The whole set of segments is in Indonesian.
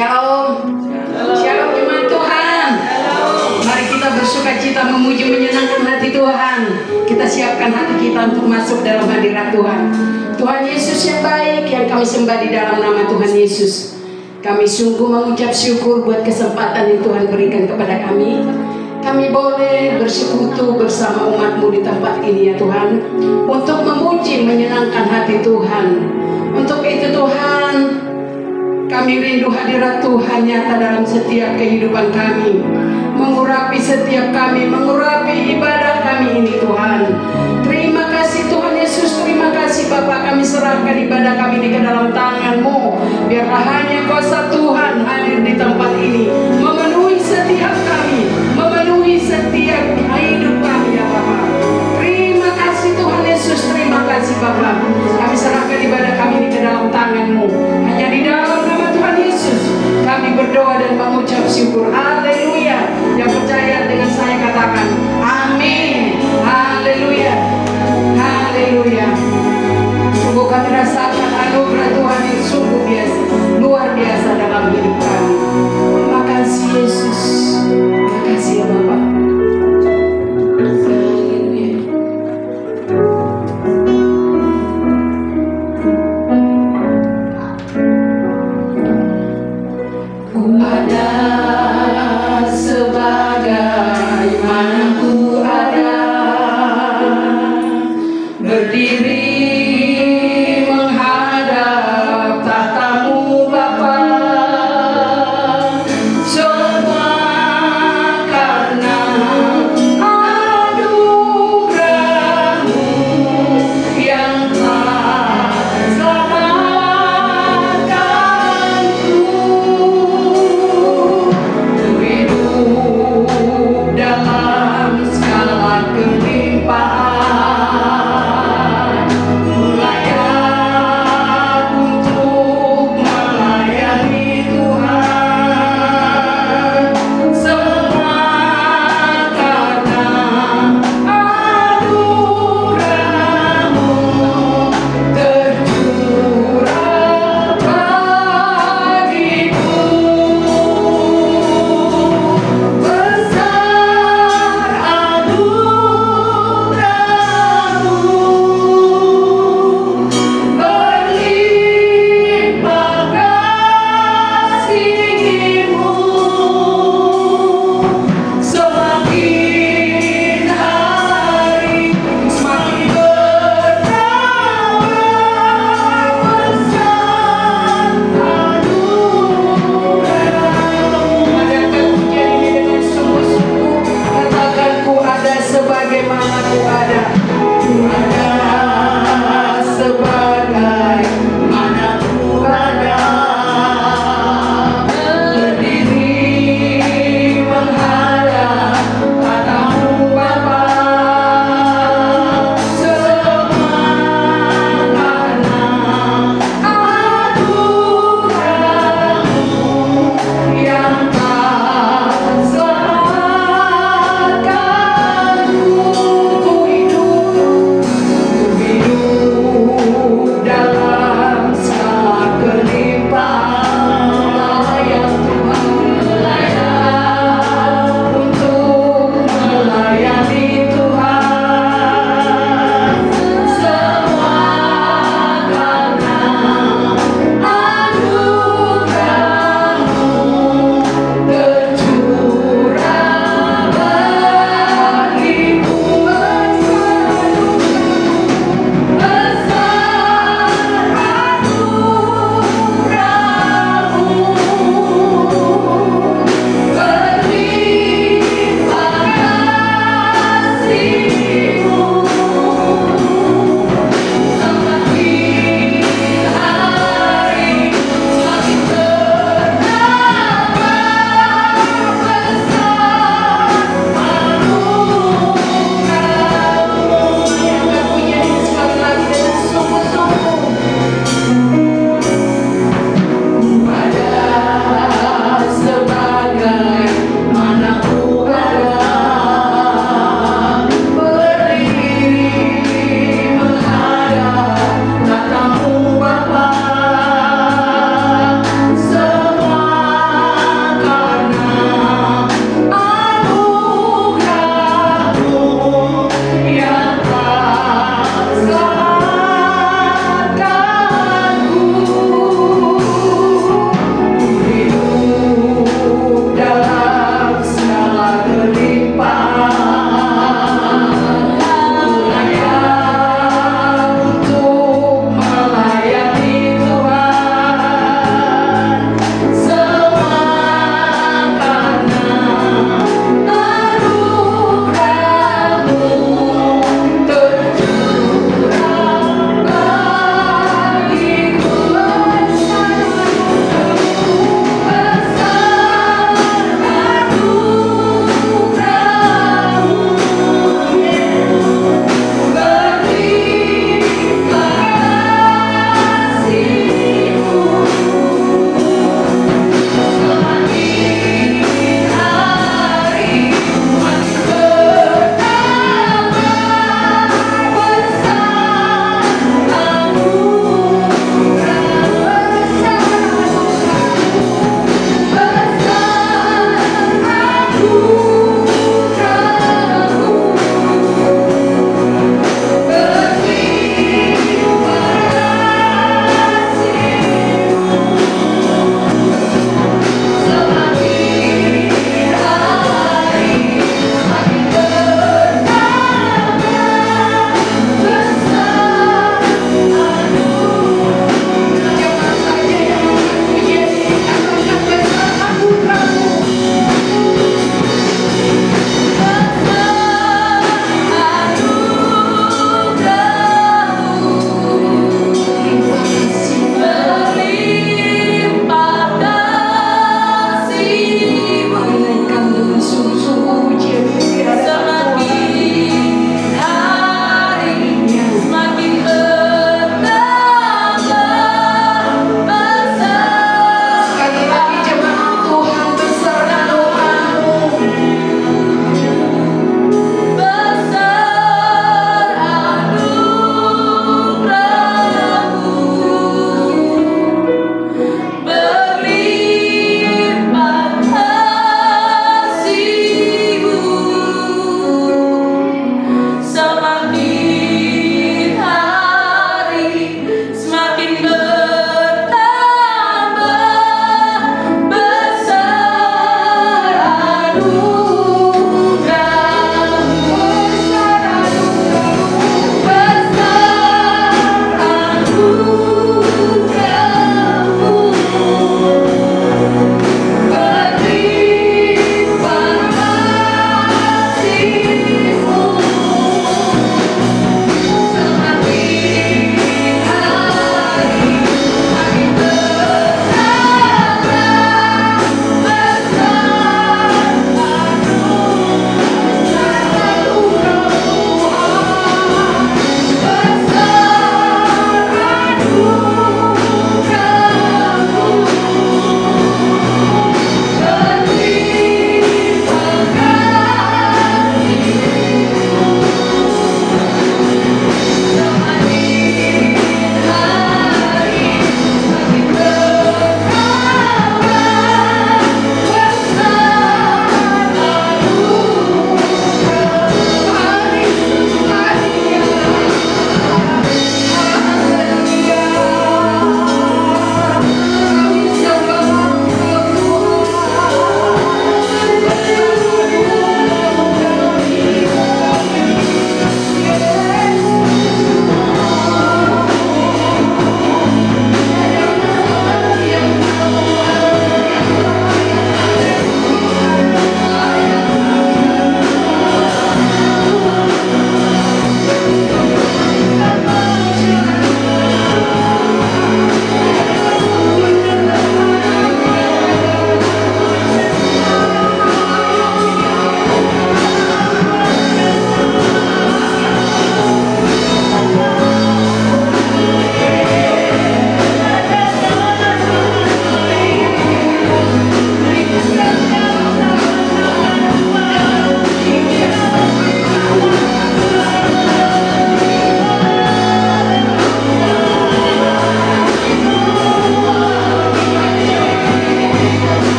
Shalom. Shalom jemaat Tuhan. Mari kita bersuka cita memuji menyenangkan hati Tuhan. Kita siapkan hati kita untuk masuk dalam hadirat Tuhan. Tuhan Yesus yang baik yang kami sembah di dalam nama Tuhan Yesus. Kami sungguh mengucap syukur buat kesempatan yang Tuhan berikan kepada kami. Kami boleh bersekutu bersama umat-Mu di tempat ini ya Tuhan, untuk memuji menyenangkan hati Tuhan. Untuk itu Tuhan, kami rindu hadirat Tuhan nyata dalam setiap kehidupan kami, mengurapi setiap kami, mengurapi ibadah kami ini Tuhan. Terima kasih Tuhan Yesus, terima kasih Bapa, kami serahkan ibadah kami ini ke dalam tangan-Mu. Biarlah hanya Kuasa Tuhan hadir di tempat ini, memenuhi setiap kami, memenuhi setiap hidup kami ya Bapa. Terima kasih Tuhan Yesus, terima kasih Bapa. Kami serahkan ibadah kami ini ke dalam tangan-Mu. Hanya di dalam nama Tuhan Yesus kami berdoa dan mengucap syukur. Haleluya. Yang percaya dengan saya katakan amin. Haleluya. Haleluya. Sungguh kami rasakan anugerah Tuhan yang sungguh biasa, luar biasa dalam hidup kami. Terima kasih Yesus. Terima kasih ya Bapak. Haleluya. Ku ada sebagaimana ku ada, berdiri menghadap tahta-Mu Bapa. Semua karena anugerah-Mu yang telah selamatkanku. Hidup dalam segala kelimpahan,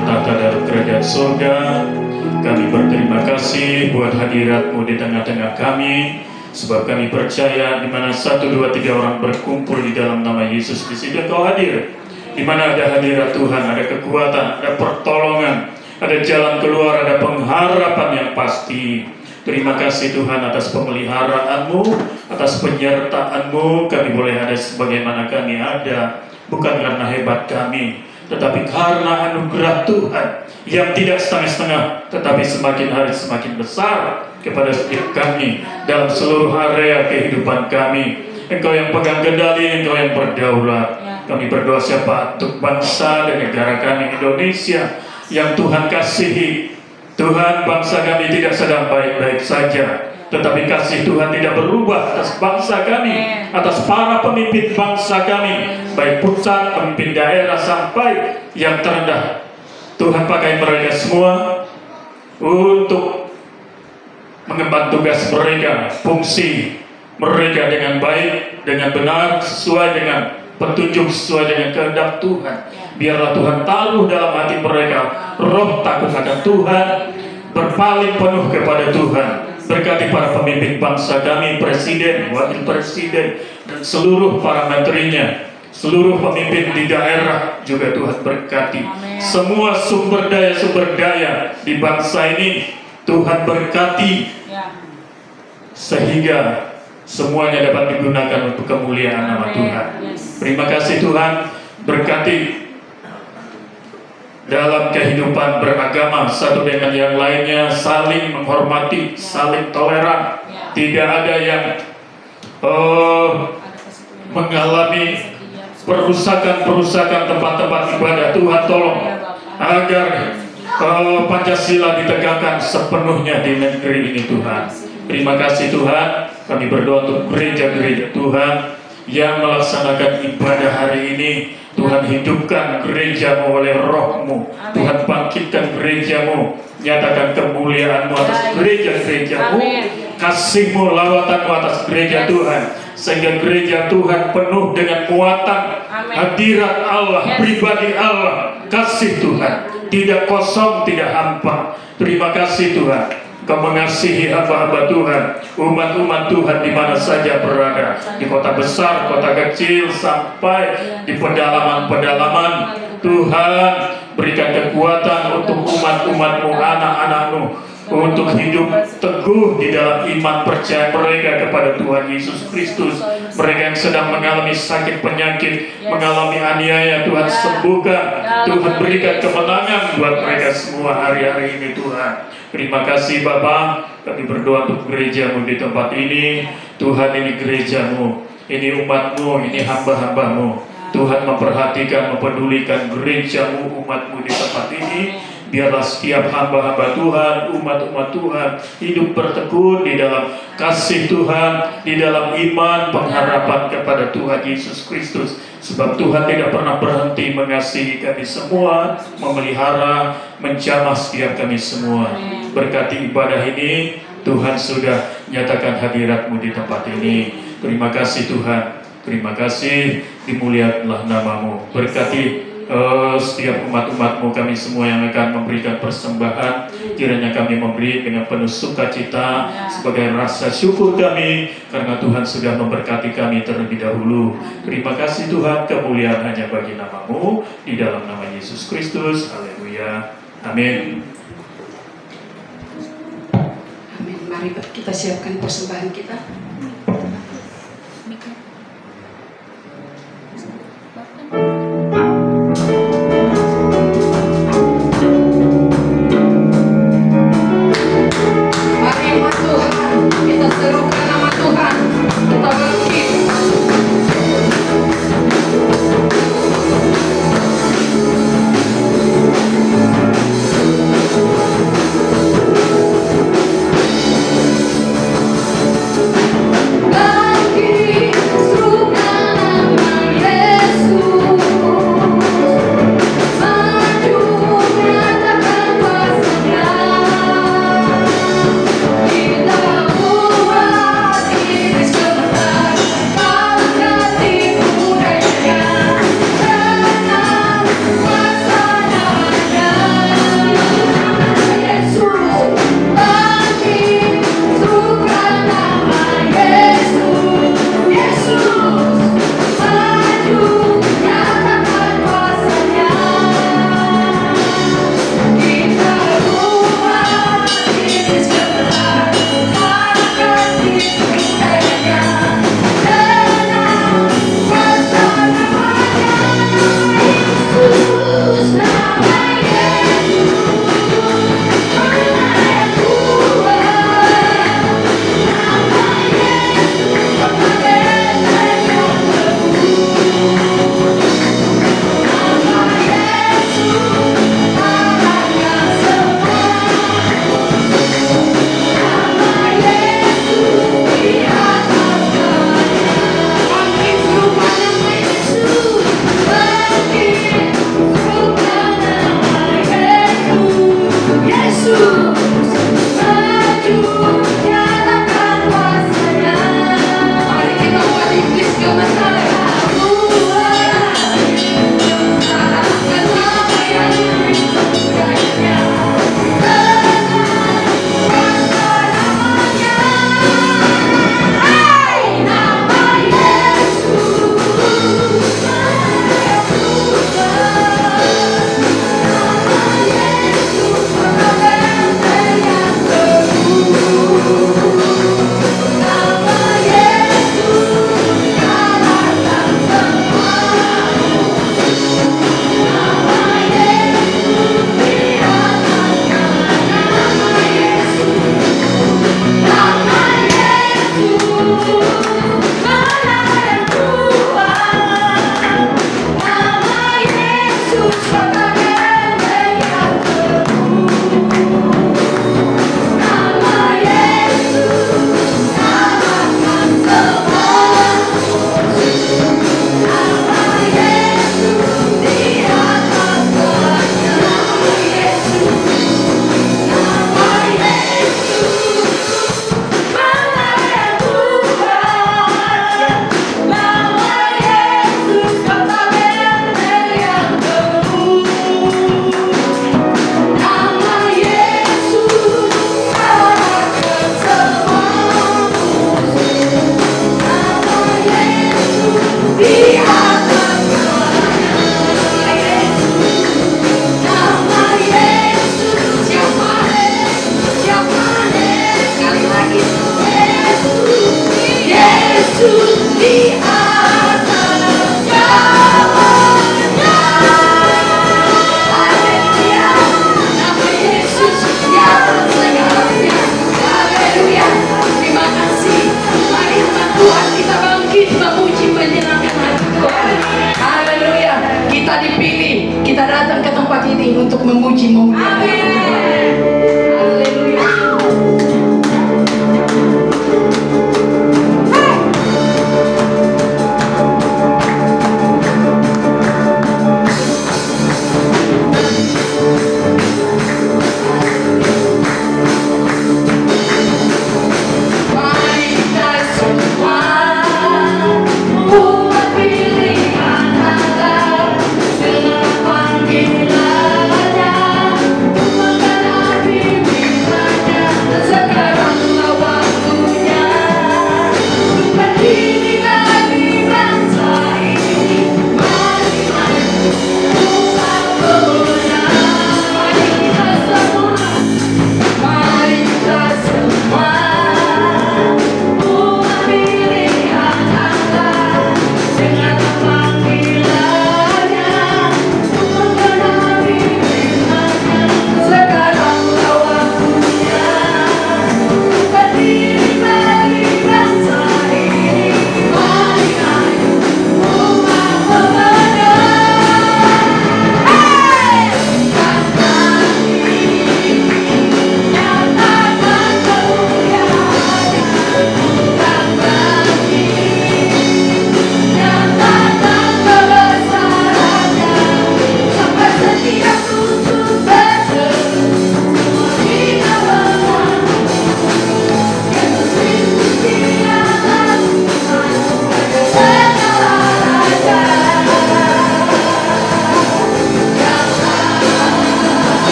dalam tahta dalam kerajaan surga. Kami berterima kasih buat hadirat-Mu di tengah-tengah kami, sebab kami percaya di mana 1, 2, 3 orang berkumpul di dalam nama Yesus, di situ Kau hadir. Di mana ada hadirat Tuhan, ada kekuatan, ada pertolongan, ada jalan keluar, ada pengharapan yang pasti. Terima kasih Tuhan atas pemeliharaan-Mu, atas penyertaan-Mu. Kami boleh ada sebagaimana kami ada, bukan karena hebat kami, tetapi karena anugerah Tuhan yang tidak setengah-setengah, tetapi semakin hari semakin besar kepada setiap kami dalam seluruh area kehidupan kami. Engkau yang pegang kendali, Engkau yang berdaulat. Kami berdoa siapa untuk bangsa dan negara kami Indonesia yang Tuhan kasihi. Tuhan, bangsa kami tidak sedang baik-baik saja, tetapi kasih Tuhan tidak berubah atas bangsa kami, atas para pemimpin bangsa kami, baik pusat, pemimpin daerah sampai yang terendah. Tuhan pakai mereka semua untuk mengemban tugas mereka, fungsi mereka dengan baik, dengan benar, sesuai dengan petunjuk, sesuai dengan kehendak Tuhan. Biarlah Tuhan taruh dalam hati mereka roh takut akan Tuhan, berpaling penuh kepada Tuhan. Berkati para pemimpin bangsa kami, presiden, wakil presiden, dan seluruh para menterinya, seluruh pemimpin di daerah juga Tuhan berkati. Semua sumber daya di bangsa ini Tuhan berkati, sehingga semuanya dapat digunakan untuk kemuliaan nama Tuhan. Terima kasih Tuhan, berkati dalam kehidupan beragama satu dengan yang lainnya, saling menghormati, saling toleran, tidak ada yang mengalami perusakan tempat-tempat ibadah. Tuhan tolong agar Pancasila ditegakkan sepenuhnya di negeri ini Tuhan. Terima kasih Tuhan, kami berdoa untuk gereja-gereja Tuhan yang melaksanakan ibadah hari ini. Tuhan hidupkan gereja-Mu oleh roh-Mu. Tuhan bangkitkan gereja-Mu, nyatakan kemuliaan-Mu atas gereja-gereja-Mu, kasih-Mu, lawatan-Mu atas gereja Tuhan, sehingga gereja Tuhan penuh dengan muatan hadirat Allah, pribadi Allah, kasih Tuhan, tidak kosong, tidak hampa. Terima kasih Tuhan, Kau mengasihi hamba-hamba Tuhan, umat-umat Tuhan di mana saja berada, di kota besar, kota kecil, sampai di pedalaman-pedalaman. Tuhan, berikan kekuatan untuk umat-umat-Mu, anak-anak-Mu, untuk hidup teguh di dalam iman percaya mereka kepada Tuhan Yesus Kristus. Mereka yang sedang mengalami sakit penyakit, mengalami aniaya, Tuhan sembuhkan. Tuhan berikan kemenangan buat mereka semua hari-hari ini Tuhan. Terima kasih Bapa, kami berdoa untuk gereja-Mu di tempat ini. Tuhan, ini gereja-Mu, ini umat-Mu, ini hamba-hamba-Mu. Tuhan memperhatikan, mempedulikan gereja-Mu, umat-Mu di tempat ini. Biarlah setiap hamba-hamba Tuhan, umat-umat Tuhan hidup bertekun di dalam kasih Tuhan, di dalam iman, pengharapan kepada Tuhan Yesus Kristus. Sebab Tuhan tidak pernah berhenti mengasihi kami semua, memelihara, menjamah setiap kami semua. Berkati ibadah ini, Tuhan sudah nyatakan hadirat-Mu di tempat ini. Terima kasih Tuhan, terima kasih, dimuliakanlah nama-Mu. Berkati setiap umat-umat-Mu, kami semua yang akan memberikan persembahan, kiranya kami memberi dengan penuh sukacita sebagai rasa syukur kami, karena Tuhan sudah memberkati kami terlebih dahulu. Terima kasih Tuhan, kemuliaan hanya bagi nama-Mu, di dalam nama Yesus Kristus. Haleluya, amin. Amin. Mari kita siapkan persembahan kita.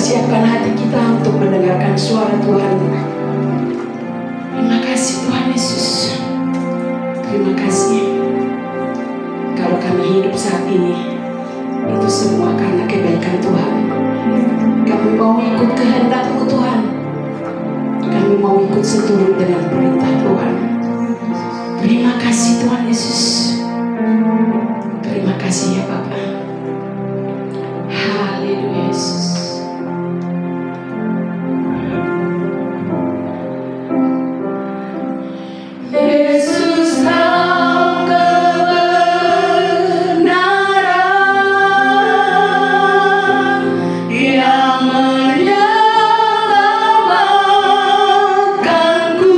siapkan hati kita untuk mendengarkan suara Tuhan. Terima kasih Tuhan Yesus. Terima kasih. Kalau kami hidup saat ini, itu semua karena kebaikan Tuhan. Kami mau ikut kehendak-Mu Tuhan. Kami mau ikut seturut dengan perintah Tuhan. Terima kasih Tuhan Yesus. Terima kasih ya Bapa. Haleluya Yesus. Yesus Kau kebenaran yang menyelamatkanku.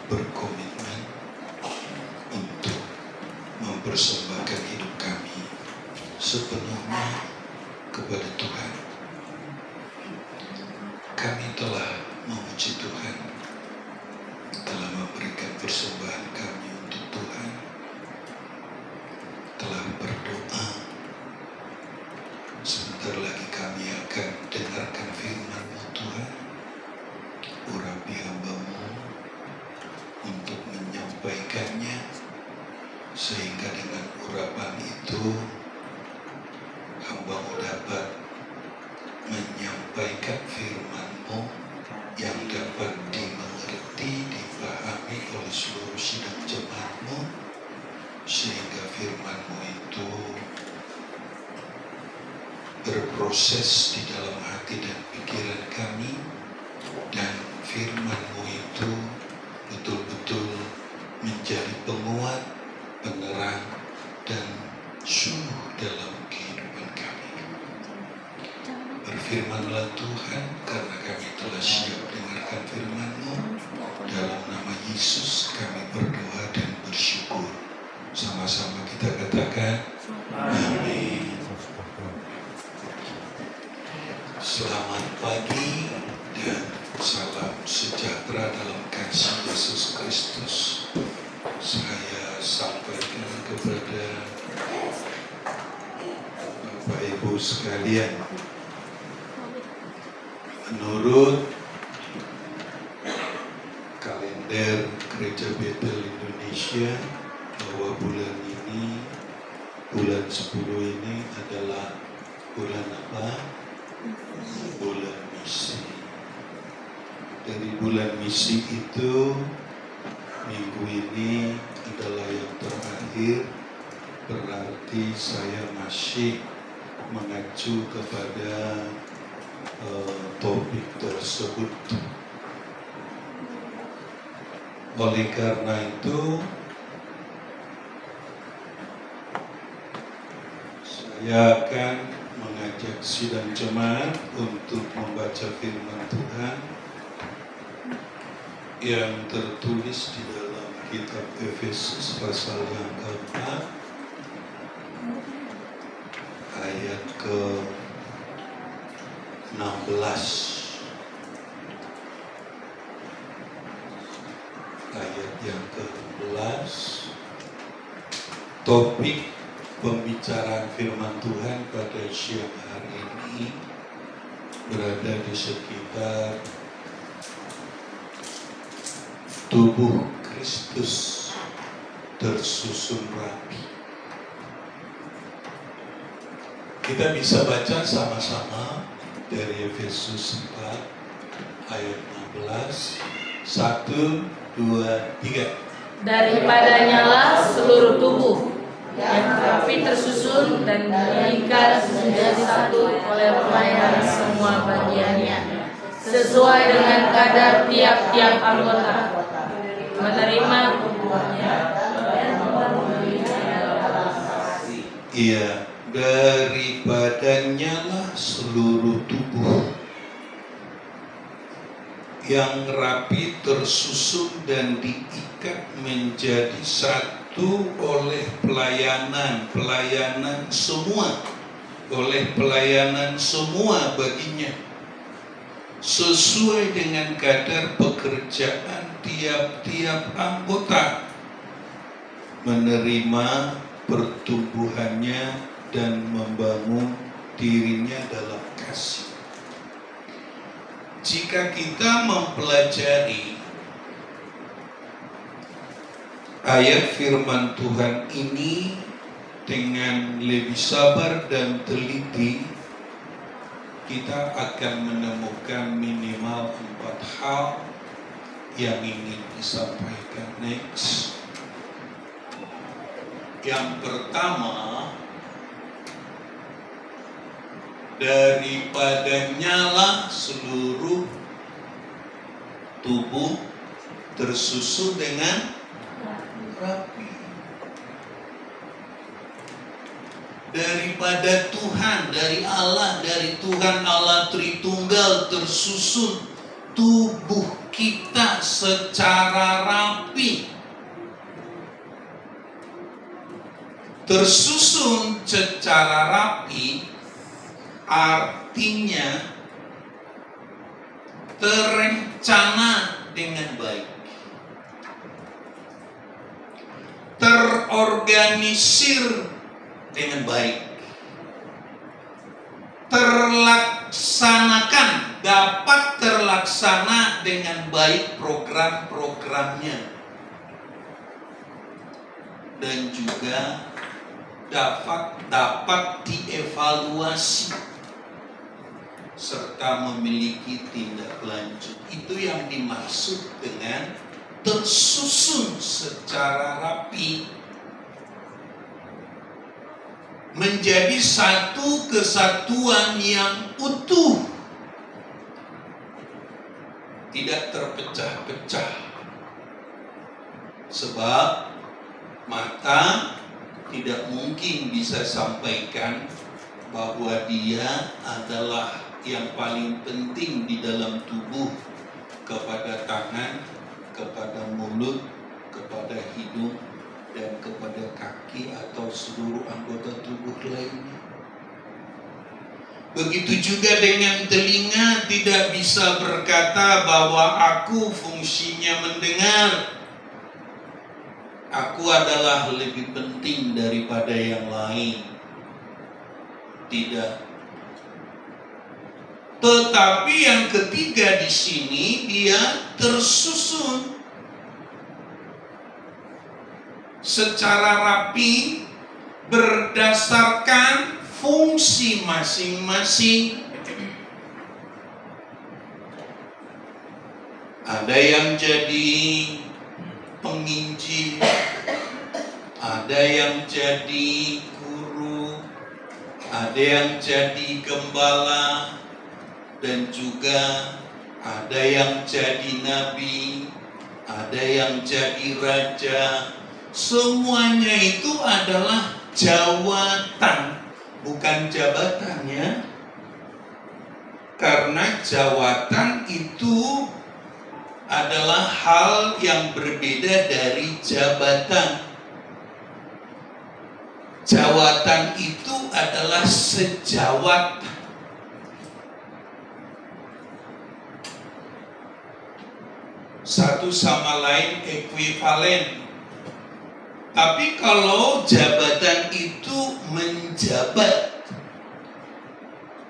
berkomitmen untuk mempersembahkan hidup kami sepenuhnya kepada Tuhan. Kami telah memuji Tuhan, telah memberikan persembahan kami untuk Tuhan, telah berdoa. Sebentar lagi kami akan dengarkan firman-Mu Tuhan. Urapi hamba-Mu untuk menyampaikannya, sehingga dengan urapan itu hamba-Mu dapat menyampaikan firman-Mu yang dapat dimengerti, dipahami oleh seluruh sidang jemaat-Mu, sehingga firman-Mu itu berproses di dalam hati dan pikiran kami, dan firman-Mu itu betul-betul menjadi penguat, penerang, dan suluh dalam kehidupan kami. Berfirmanlah Tuhan, karena kami telah siap dengarkan firman-Mu. Dalam nama Yesus kami berdoa dan bersyukur. Sama-sama kita katakan, amin. Selamat pagi dan salam sejahtera dalam kasih Yesus Kristus. Saya sampaikan kepada Bapak Ibu sekalian, menurut kalender Gereja Betel Indonesia, bahwa bulan ini, bulan 10 ini adalah bulan apa? Bulan misi. Dari bulan misi itu, minggu ini adalah yang terakhir, berarti saya masih mengacu kepada topik tersebut. Oleh karena itu, saya akan mengajak sidang jemaat untuk membaca firman Tuhan yang tertulis di dalam kitab Efesus pasal yang keempat, ayat ke-16. Ayat yang ke-16, topik pembicaraan firman Tuhan pada siang hari ini berada di sekitar tubuh Kristus tersusun rapi. Kita bisa baca sama-sama dari Efesus 4 ayat 16. 1, 2, 3. Daripadanya lah seluruh tubuh yang rapi tersusun dan diikat menjadi satu oleh pelayanan semua bagiannya, sesuai dengan kadar tiap-tiap anggota, menerima hubungannya. Iya, daripadanya lah seluruh tubuh yang rapi tersusun dan diikat menjadi satu oleh pelayanan semua, oleh pelayanan semua baginya, sesuai dengan kadar pekerjaan tiap-tiap anggota, menerima pertumbuhannya dan membangun dirinya dalam kasih. Jika kita mempelajari ayat firman Tuhan ini dengan lebih sabar dan teliti, kita akan menemukan minimal 4 hal yang ingin disampaikan. Next. Yang pertama, daripadanya lah seluruh tubuh tersusun dengan rapi. Daripada Tuhan, dari Allah, dari Tuhan Allah Tritunggal tersusun tubuh kita secara rapi. Tersusun secara rapi artinya terencana dengan baik, terorganisir dengan baik, terlaksanakan, dapat terlaksana dengan baik program-programnya, dan juga dapat dievaluasi serta memiliki tindak lanjut. Itu yang dimaksud dengan tersusun secara rapi, menjadi satu kesatuan yang utuh, tidak terpecah-pecah. Sebab mata tidak mungkin bisa sampaikan bahwa dia adalah yang paling penting di dalam tubuh kepada tangan, kepada mulut, kepada hidung, dan kepada kaki atau seluruh anggota tubuh lainnya. Begitu juga dengan telinga, tidak bisa berkata bahwa aku fungsinya mendengar, aku adalah lebih penting daripada yang lain. Tidak. Tetapi yang ketiga di sini, dia tersusun secara rapi berdasarkan fungsi masing-masing. Ada yang jadi penginjil, ada yang jadi guru, ada yang jadi gembala, dan juga ada yang jadi nabi, ada yang jadi raja. Semuanya itu adalah jawatan, bukan jabatannya. Karena jawatan itu adalah hal yang berbeda dari jabatan. Jawatan itu adalah sejawat. Satu sama lain ekuivalen. Tapi kalau jabatan itu menjabat,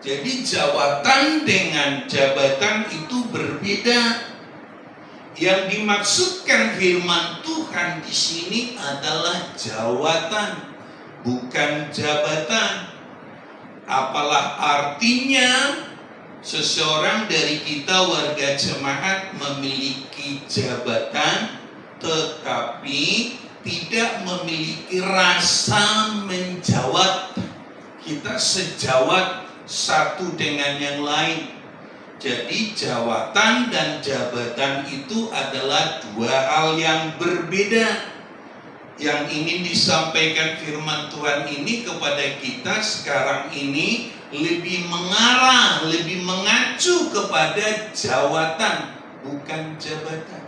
jadi jawatan dengan jabatan itu berbeda. Yang dimaksudkan firman Tuhan di sini adalah jawatan, bukan jabatan. Apalah artinya seseorang dari kita warga jemaat memiliki jabatan, tetapi tidak memiliki rasa menjawat. Kita sejawat satu dengan yang lain. Jadi jawatan dan jabatan itu adalah dua hal yang berbeda. Yang ingin disampaikan firman Tuhan ini kepada kita sekarang ini lebih mengarah, lebih mengacu kepada jawatan, bukan jabatan.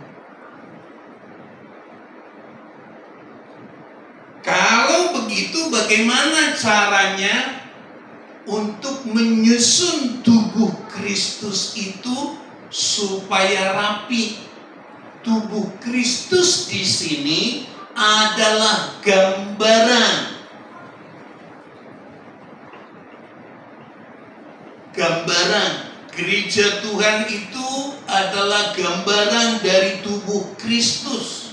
Kalau begitu, bagaimana caranya untuk menyusun tubuh Kristus itu supaya rapi? Tubuh Kristus di sini adalah gambaran. Gambaran gereja Tuhan itu adalah gambaran dari tubuh Kristus.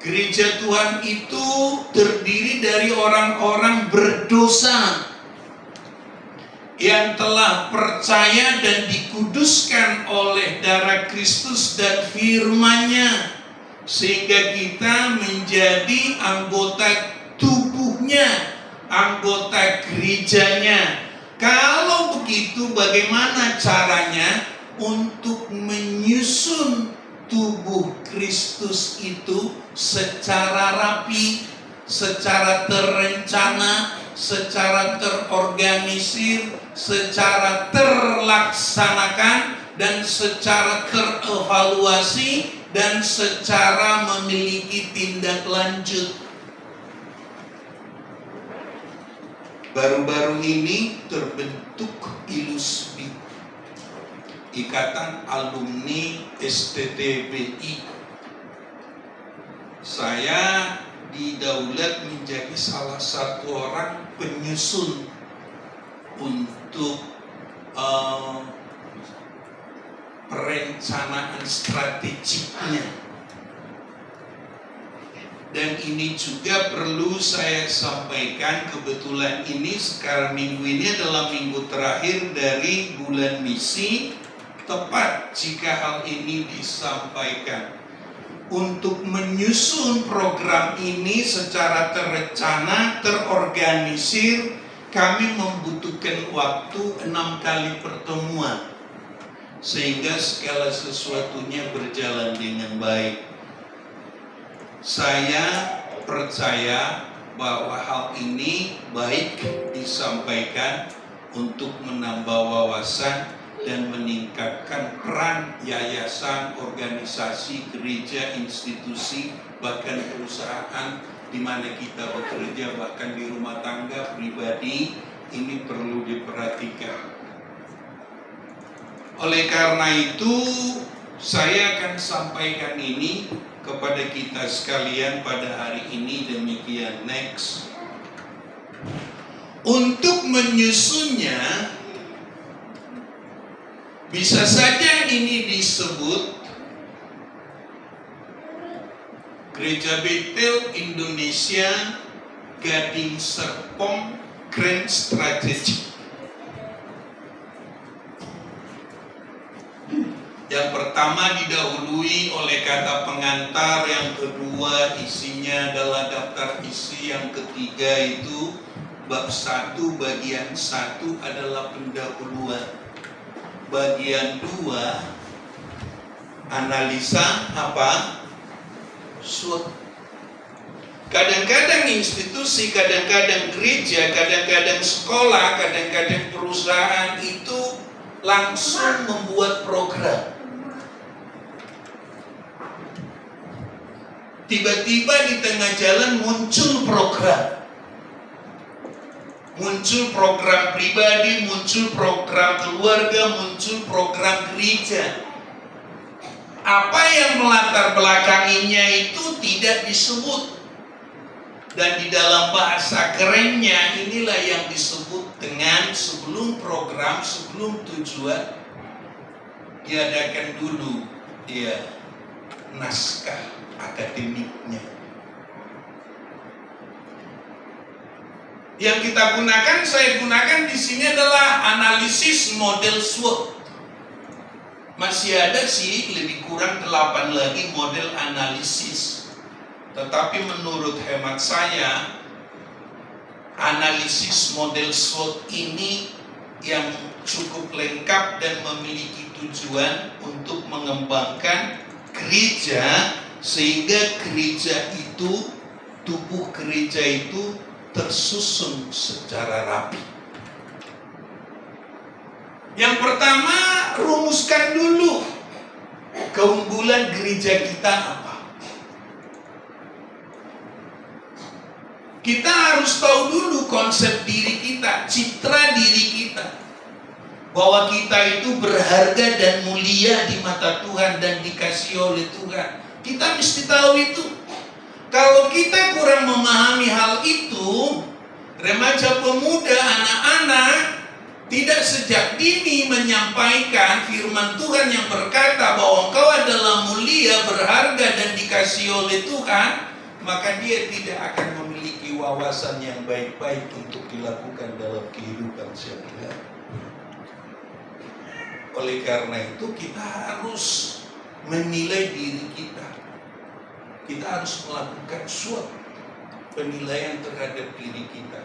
Gereja Tuhan itu terdiri dari orang-orang berdosa yang telah percaya dan dikuduskan oleh darah Kristus dan firman-Nya, sehingga kita menjadi anggota tubuhnya, anggota gerejanya. Kalau begitu, bagaimana caranya untuk menyusun tubuh Kristus itu secara rapi, secara terencana, secara terorganisir, secara terlaksanakan dan secara terevaluasi dan secara memiliki tindak lanjut. Baru-baru ini terbentuk ILUSBI, Ikatan Alumni STTBI. Saya didaulat menjadi salah satu orang penyusun untuk perencanaan strategiknya. Dan ini juga perlu saya sampaikan, kebetulan ini sekarang minggu ini adalah minggu terakhir dari bulan misi. Tepat jika hal ini disampaikan. Untuk menyusun program ini secara terencana, terorganisir, kami membutuhkan waktu 6 kali pertemuan. Sehingga segala sesuatunya berjalan dengan baik. Saya percaya bahwa hal ini baik disampaikan untuk menambah wawasan dan meningkatkan peran yayasan, organisasi, gereja, institusi, bahkan perusahaan di mana kita bekerja, bahkan di rumah tangga pribadi, ini perlu diperhatikan. Oleh karena itu, saya akan sampaikan ini kepada kita sekalian pada hari ini. Demikian. Next. Untuk menyusunnya, bisa saja ini disebut Gereja Betel Indonesia Gading Serpong Grand Strategy. Yang pertama didahului oleh kata pengantar, yang kedua isinya adalah daftar isi, yang ketiga itu bab 1 bagian 1 adalah pendahuluan. Bagian 2 analisa apa? SWOT. Kadang-kadang institusi, kadang-kadang gereja, kadang-kadang sekolah, kadang-kadang perusahaan itu langsung membuat program. Tiba-tiba di tengah jalan muncul program. Muncul program pribadi, muncul program keluarga, muncul program gereja. Apa yang melatar belakanginya itu tidak disebut. Dan di dalam bahasa kerennya inilah yang disebut dengan sebelum program, sebelum tujuan, diadakan dulu naskah akademiknya. Yang kita gunakan, saya gunakan di sini adalah analisis model SWOT. Masih ada sih lebih kurang 8 lagi model analisis. Tetapi menurut hemat saya, analisis model SWOT ini yang cukup lengkap dan memiliki tujuan untuk mengembangkan gereja, sehingga gereja itu, tubuh gereja itu tersusun secara rapi. Yang pertama, rumuskan dulu keunggulan gereja kita apa. Kita harus tahu dulu konsep diri kita, citra diri kita, bahwa kita itu berharga dan mulia di mata Tuhan dan dikasihi oleh Tuhan. Kita mesti tahu itu. Kalau kita kurang memahami hal itu, remaja pemuda, anak-anak tidak sejak dini menyampaikan firman Tuhan yang berkata bahwa engkau adalah mulia, berharga dan dikasihi oleh Tuhan, maka dia tidak akan memiliki wawasan yang baik-baik untuk dilakukan dalam kehidupan sehari-hari. Oleh karena itu kita harus menilai diri kita. Kita harus melakukan SWOT, penilaian terhadap diri kita,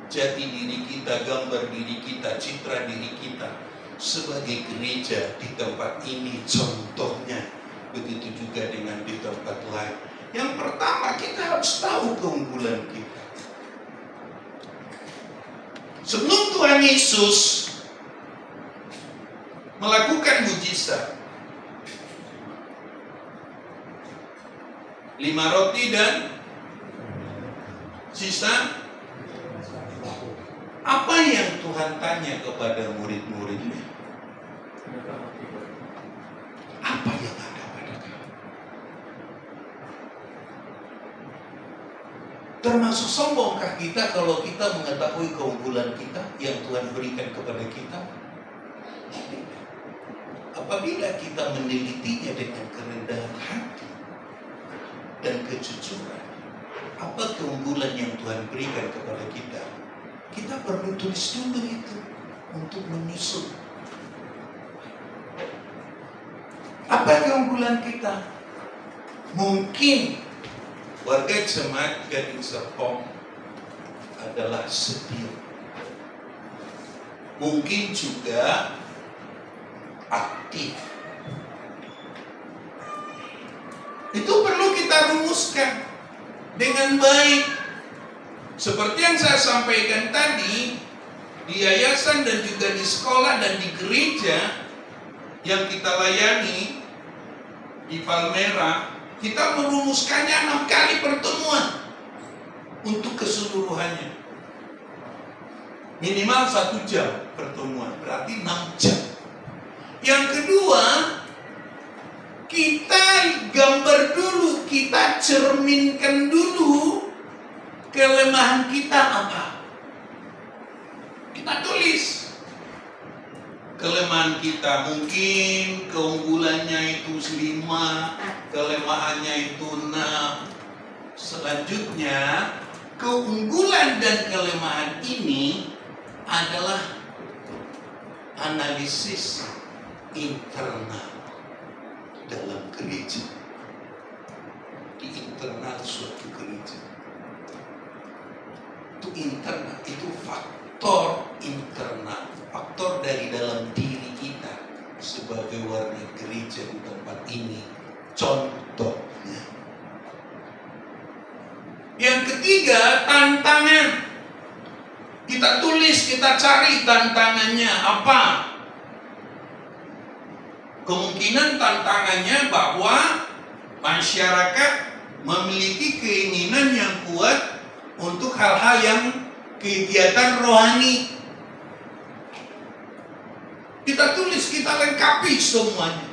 jati diri kita, gambar diri kita, citra diri kita sebagai gereja di tempat ini contohnya. Begitu juga dengan di tempat lain. Yang pertama, kita harus tahu keunggulan kita. Sebelum Tuhan Yesus melakukan mujizat sisa. 5 roti dan sisa. Apa yang Tuhan tanya kepada murid-muridnya? Apa yang ada pada kamu? Termasuk sombongkah kita kalau kita mengetahui keunggulan kita yang Tuhan berikan kepada kita? Apabila kita menelitinya dengan kerendahan hati dan kejujuran, apa keunggulan yang Tuhan berikan kepada kita? Kita perlu tulis dulu itu untuk menyusun. Apa keunggulan kita? Mungkin warga jemaat Gading Serpong adalah setia. Mungkin juga aktif. Itu perlu kita rumuskan dengan baik. Seperti yang saya sampaikan tadi, di yayasan dan juga di sekolah dan di gereja yang kita layani di Palmera, kita merumuskannya 6 kali pertemuan untuk keseluruhannya. Minimal 1 jam pertemuan, berarti 6 jam. Yang kedua, kita gambar dulu, kita cerminkan dulu kelemahan kita apa. Kita tulis kelemahan kita. Mungkin keunggulannya itu 5, kelemahannya itu 6. Selanjutnya, keunggulan dan kelemahan ini adalah analisis internal dalam gereja, di internal suatu gereja. Itu internal, itu faktor internal, faktor dari dalam diri kita sebagai warga gereja di tempat ini. Contohnya, yang ketiga, tantangan. Kita tulis, kita cari tantangannya apa. Kemungkinan tantangannya bahwa masyarakat memiliki keinginan yang kuat untuk hal-hal yang kegiatan rohani. Kita tulis, kita lengkapi semuanya.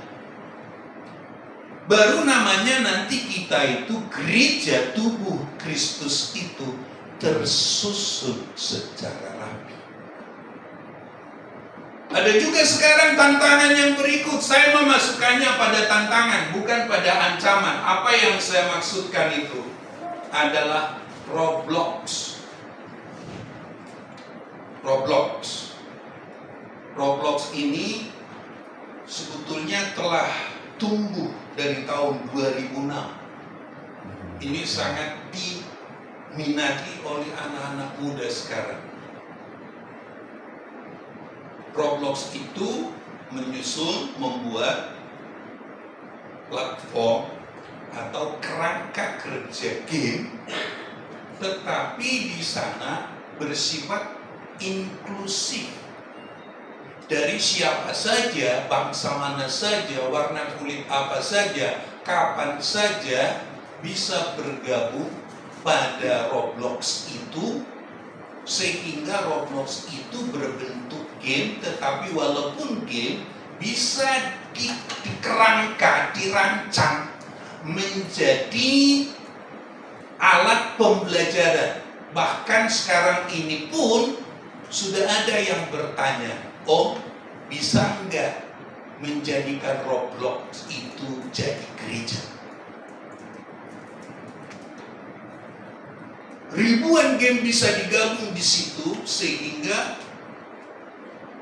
Baru namanya nanti kita itu gereja tubuh Kristus itu tersusun secara rapi. Ada juga sekarang tantangan yang berikut. Saya memasukkannya pada tantangan, bukan pada ancaman. Apa yang saya maksudkan itu adalah Roblox. Roblox ini sebetulnya telah tumbuh dari tahun 2006. Ini sangat diminati oleh anak-anak muda sekarang. Roblox itu membuat platform atau kerangka kerja game, tetapi di sana bersifat inklusif. Dari siapa saja, bangsa mana saja, warna kulit apa saja, kapan saja bisa bergabung pada Roblox itu, sehingga Roblox itu berbentuk game, tetapi walaupun game bisa dikerangka, dirancang menjadi alat pembelajaran. Bahkan sekarang ini pun sudah ada yang bertanya, oh bisa nggak menjadikan Roblox itu jadi gereja? Ribuan game bisa digabung di situ sehingga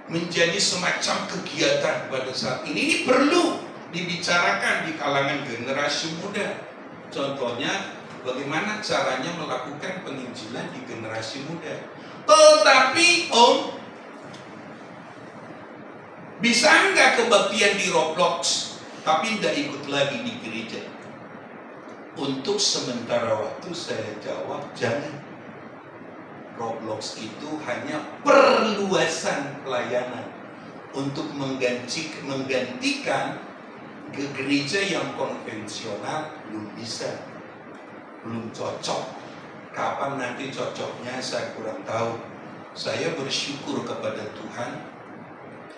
menjadi semacam kegiatan pada saat ini. Ini perlu dibicarakan di kalangan generasi muda. Contohnya, bagaimana caranya melakukan penginjilan di generasi muda. Tetapi bisa nggak kebaktian di Roblox, tapi nggak ikut lagi di gereja? Untuk sementara waktu saya jawab, jangan. Roblox itu hanya perluasan pelayanan, untuk menggantikan ke gereja yang konvensional belum bisa, belum cocok. Kapan nanti cocoknya saya kurang tahu. Saya bersyukur kepada Tuhan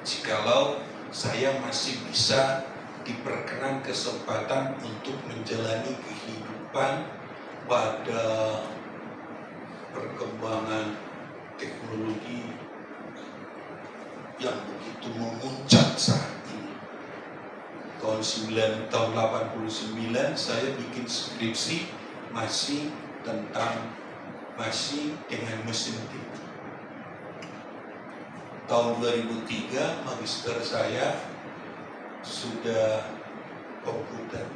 jikalau saya masih bisa diperkenan kesempatan untuk menjalani kehidupan pada perkembangan teknologi yang begitu memuncak saat ini. Tahun 89 saya bikin skripsi masih dengan mesin tip. Tahun 2003 magister saya sudah komputer.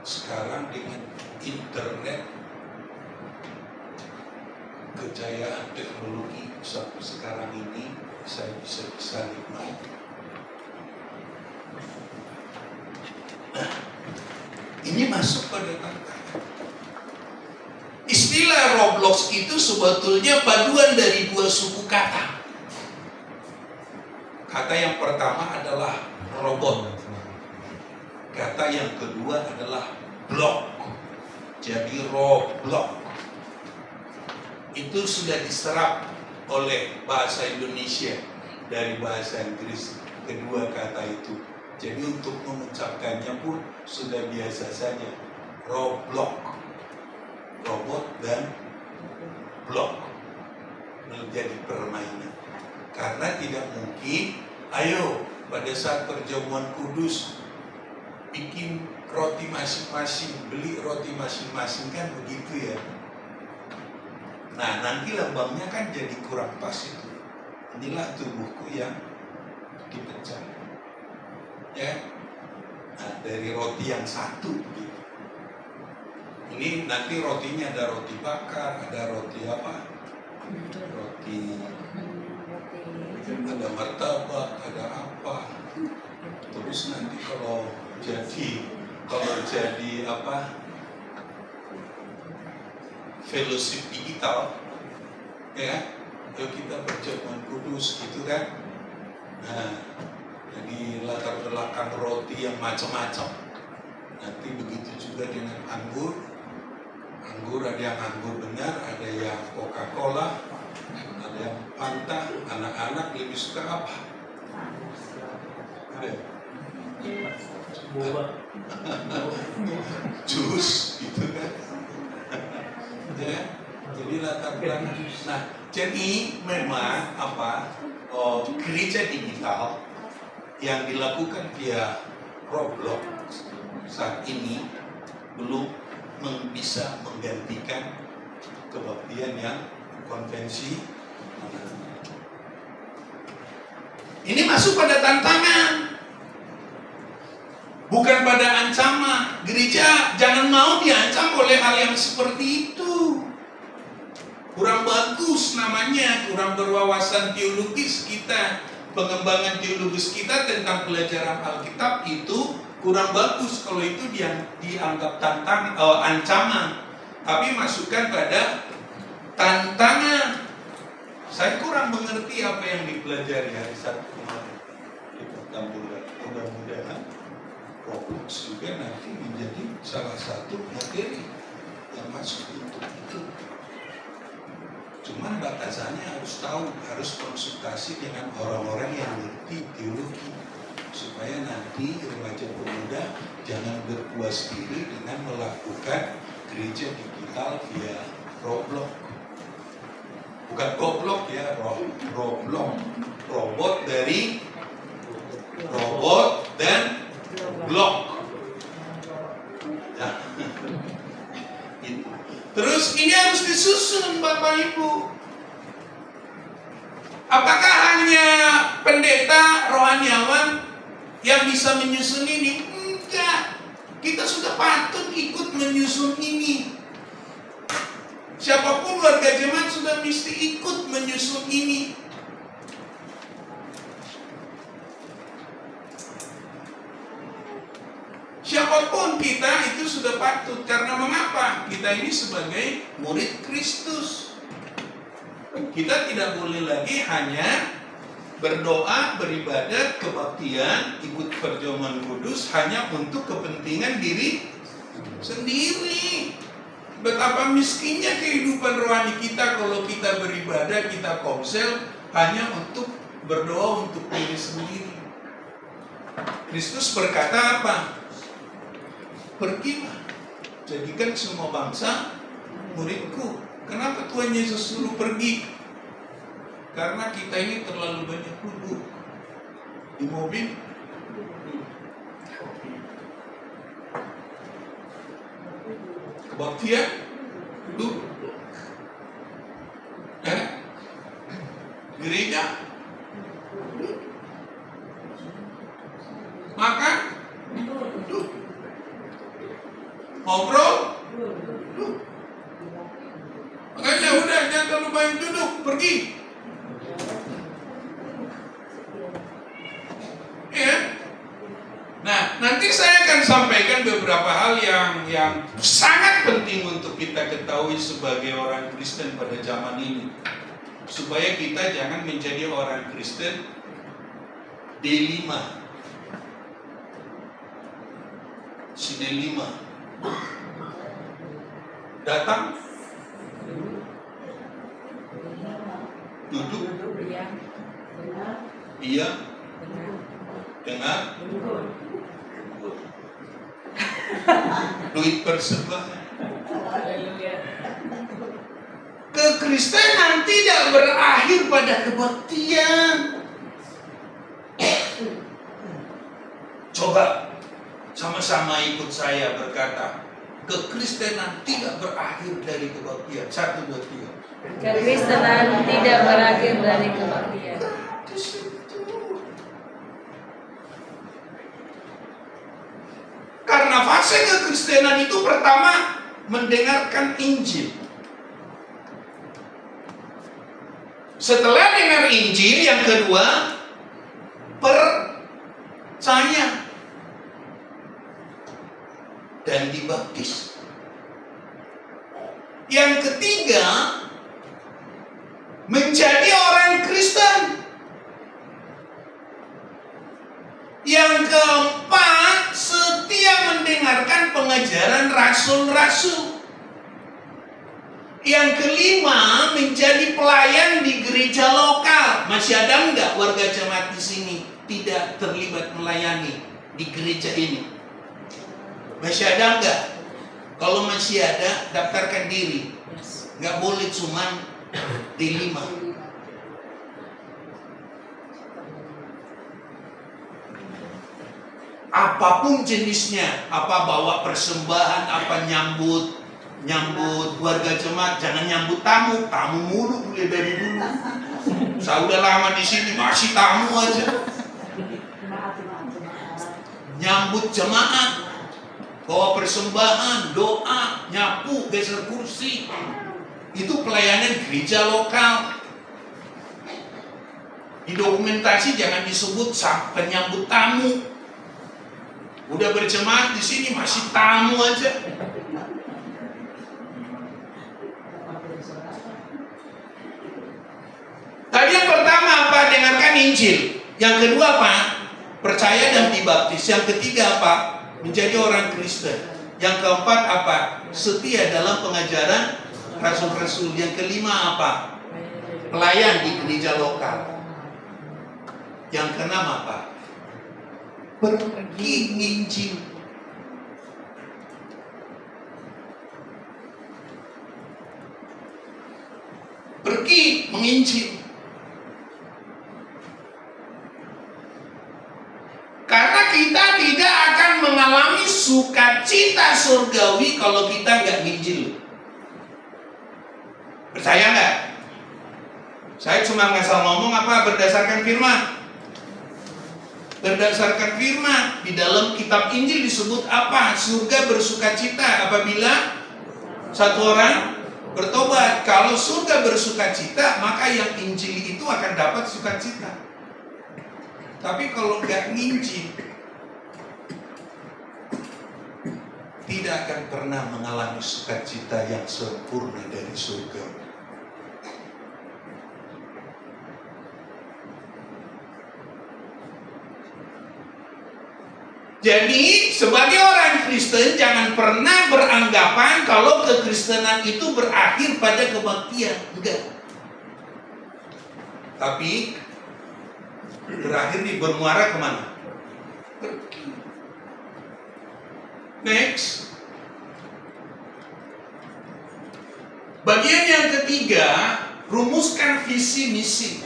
Sekarang dengan internet, kejayaan teknologi sampai sekarang ini saya bisa nikmati. Nah, ini masuk pada tantangan. Istilah Roblox itu sebetulnya paduan dari dua suku kata. Kata yang pertama adalah robot. Kata yang kedua adalah block. Jadi Roblox itu sudah diserap oleh bahasa Indonesia dari bahasa Inggris, kedua kata itu. Jadi untuk mengucapkannya pun sudah biasa saja. Roblox, robot dan blok menjadi permainan. Karena tidak mungkin, ayo pada saat perjamuan kudus bikin roti masing-masing, beli roti masing-masing, kan begitu ya. Nah, nanti lambangnya kan jadi kurang pas itu. Inilah tubuhku yang dipecah. Ya. Nah, dari roti yang satu gitu. Ini nanti rotinya ada roti bakar, ada roti apa? Roti, ada martabak, ada apa? Terus nanti kalau jadi apa? Fellowship digital, ya, yuk kita perjamuan kudus gitu kan. Nah, jadi latar belakang roti yang macam-macam. Nanti begitu juga dengan anggur. Anggur ada yang anggur benar, ada yang Coca-Cola, ada yang Fanta. Anak-anak lebih suka apa? Ada jus gitu kan. Ya, jadi latar belakang. Nah, jadi memang gereja digital yang dilakukan via Roblox saat ini belum bisa menggantikan kebaktian yang konvensi. Ini masuk pada tantangan, bukan pada ancaman. Gereja jangan mau diancam oleh hal yang seperti itu. Kurang bagus namanya, kurang berwawasan teologis kita. Pengembangan teologis kita tentang pelajaran Alkitab itu kurang bagus kalau itu dianggap ancaman. Tapi masukkan pada tantangan. Saya kurang mengerti apa yang dipelajari hari Sabtu kemarin. Mudah-mudahan Roblox juga nanti menjadi salah satu materi yang masuk untuk itu. Cuman batasannya harus tahu, harus konsultasi dengan orang-orang yang ngerti teologi, supaya nanti remaja pemuda jangan berpuas diri dengan melakukan gereja digital via Roblox. Bukan goblok ya, Roblox. Robot dari robot dan blok. Ya. Terus ini harus disusun Bapak Ibu. Apakah hanya pendeta rohaniawan yang bisa menyusun ini? Enggak. Kita sudah patut ikut menyusun ini. Siapapun warga jemaat sudah mesti ikut menyusun ini. Siapapun kita itu sudah patut. Karena mengapa? Kita ini sebagai murid Kristus. Kita tidak boleh lagi hanya berdoa, beribadat, kebaktian, ikut perjamuan kudus hanya untuk kepentingan diri sendiri. Betapa miskinnya kehidupan rohani kita kalau kita beribadah, kita komsel hanya untuk berdoa untuk diri sendiri. Kristus berkata apa? Pergilah, jadikan semua bangsa muridku. Kenapa Tuhan Yesus suruh pergi? Karena kita ini terlalu banyak duduk di mobil. Kebaktian duduk, gereja makan duduk, ngobrol duduk. Makanya udah jangan terlalu banyak duduk, pergi. Ya. Nah, nanti saya akan sampaikan beberapa hal yang sangat penting untuk kita ketahui sebagai orang Kristen pada zaman ini, supaya kita jangan menjadi orang Kristen D5. Si D5 datang, duduk, dia dengar, duit persembahan. Kekristenan tidak berakhir pada kebaktian. Coba sama-sama ikut saya berkata, kekristenan tidak berakhir dari kebaktian. 1, 2, 3. Kekristenan tidak berakhir dari kebaktian. Karena fase kekristenan itu pertama mendengarkan Injil. Setelah dengar Injil, yang kedua percaya dan dibaptis. Yang ketiga menjadi orang Kristen. Yang keempat, setia mendengarkan pengajaran rasul-rasul. Yang kelima, menjadi pelayan di gereja lokal. Masih ada enggak warga jemaat di sini tidak terlibat melayani di gereja ini? Masih ada enggak? Kalau masih ada, daftarkan diri. Enggak boleh cuma D5. Apapun jenisnya, apa bawa persembahan, apa nyambut warga jemaat, jangan nyambut tamu mulu mulai dari dulu. Saya udah lama di sini masih tamu aja. Nyambut jemaat, bawa persembahan, doa, nyapu, geser kursi, itu pelayanan gereja lokal. Di dokumentasi jangan disebut penyambut tamu. Udah berjemaat di sini masih tamu aja. Tadi yang pertama apa? Dengarkan Injil. Yang kedua apa? Percaya dan dibaptis. Yang ketiga apa? Menjadi orang Kristen. Yang keempat apa? Setia dalam pengajaran rasul-rasul. Yang kelima apa? Pelayan di gereja lokal. Yang keenam apa? Pergi Injil. Pergi menginjil. Karena kita tidak akan mengalami sukacita surgawi kalau kita nggak nginjil. Percaya nggak? Saya cuma ngasal ngomong apa berdasarkan firman. Berdasarkan firman, di dalam kitab Injil disebut apa? Surga bersukacita apabila satu orang bertobat. Kalau surga bersukacita, maka yang Injil itu akan dapat sukacita. Tapi kalau nggak nginjil, tidak akan pernah mengalami sukacita yang sempurna dari surga. Jadi sebagai orang Kristen jangan pernah beranggapan kalau kekristenan itu berakhir pada kebaktian. Enggak. Tapi berakhir di bermuara kemana? Pergi. Next. Bagian yang ketiga, rumuskan visi misi.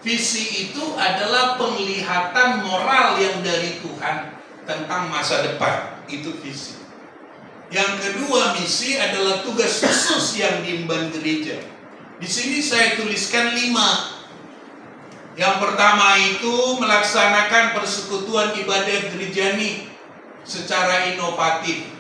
Visi itu adalah penglihatan moral yang dari Tuhan tentang masa depan. Itu visi. Yang kedua, misi adalah tugas khusus yang diemban gereja. Di sini saya tuliskan 5. Yang pertama itu melaksanakan persekutuan ibadah gerejani secara inovatif.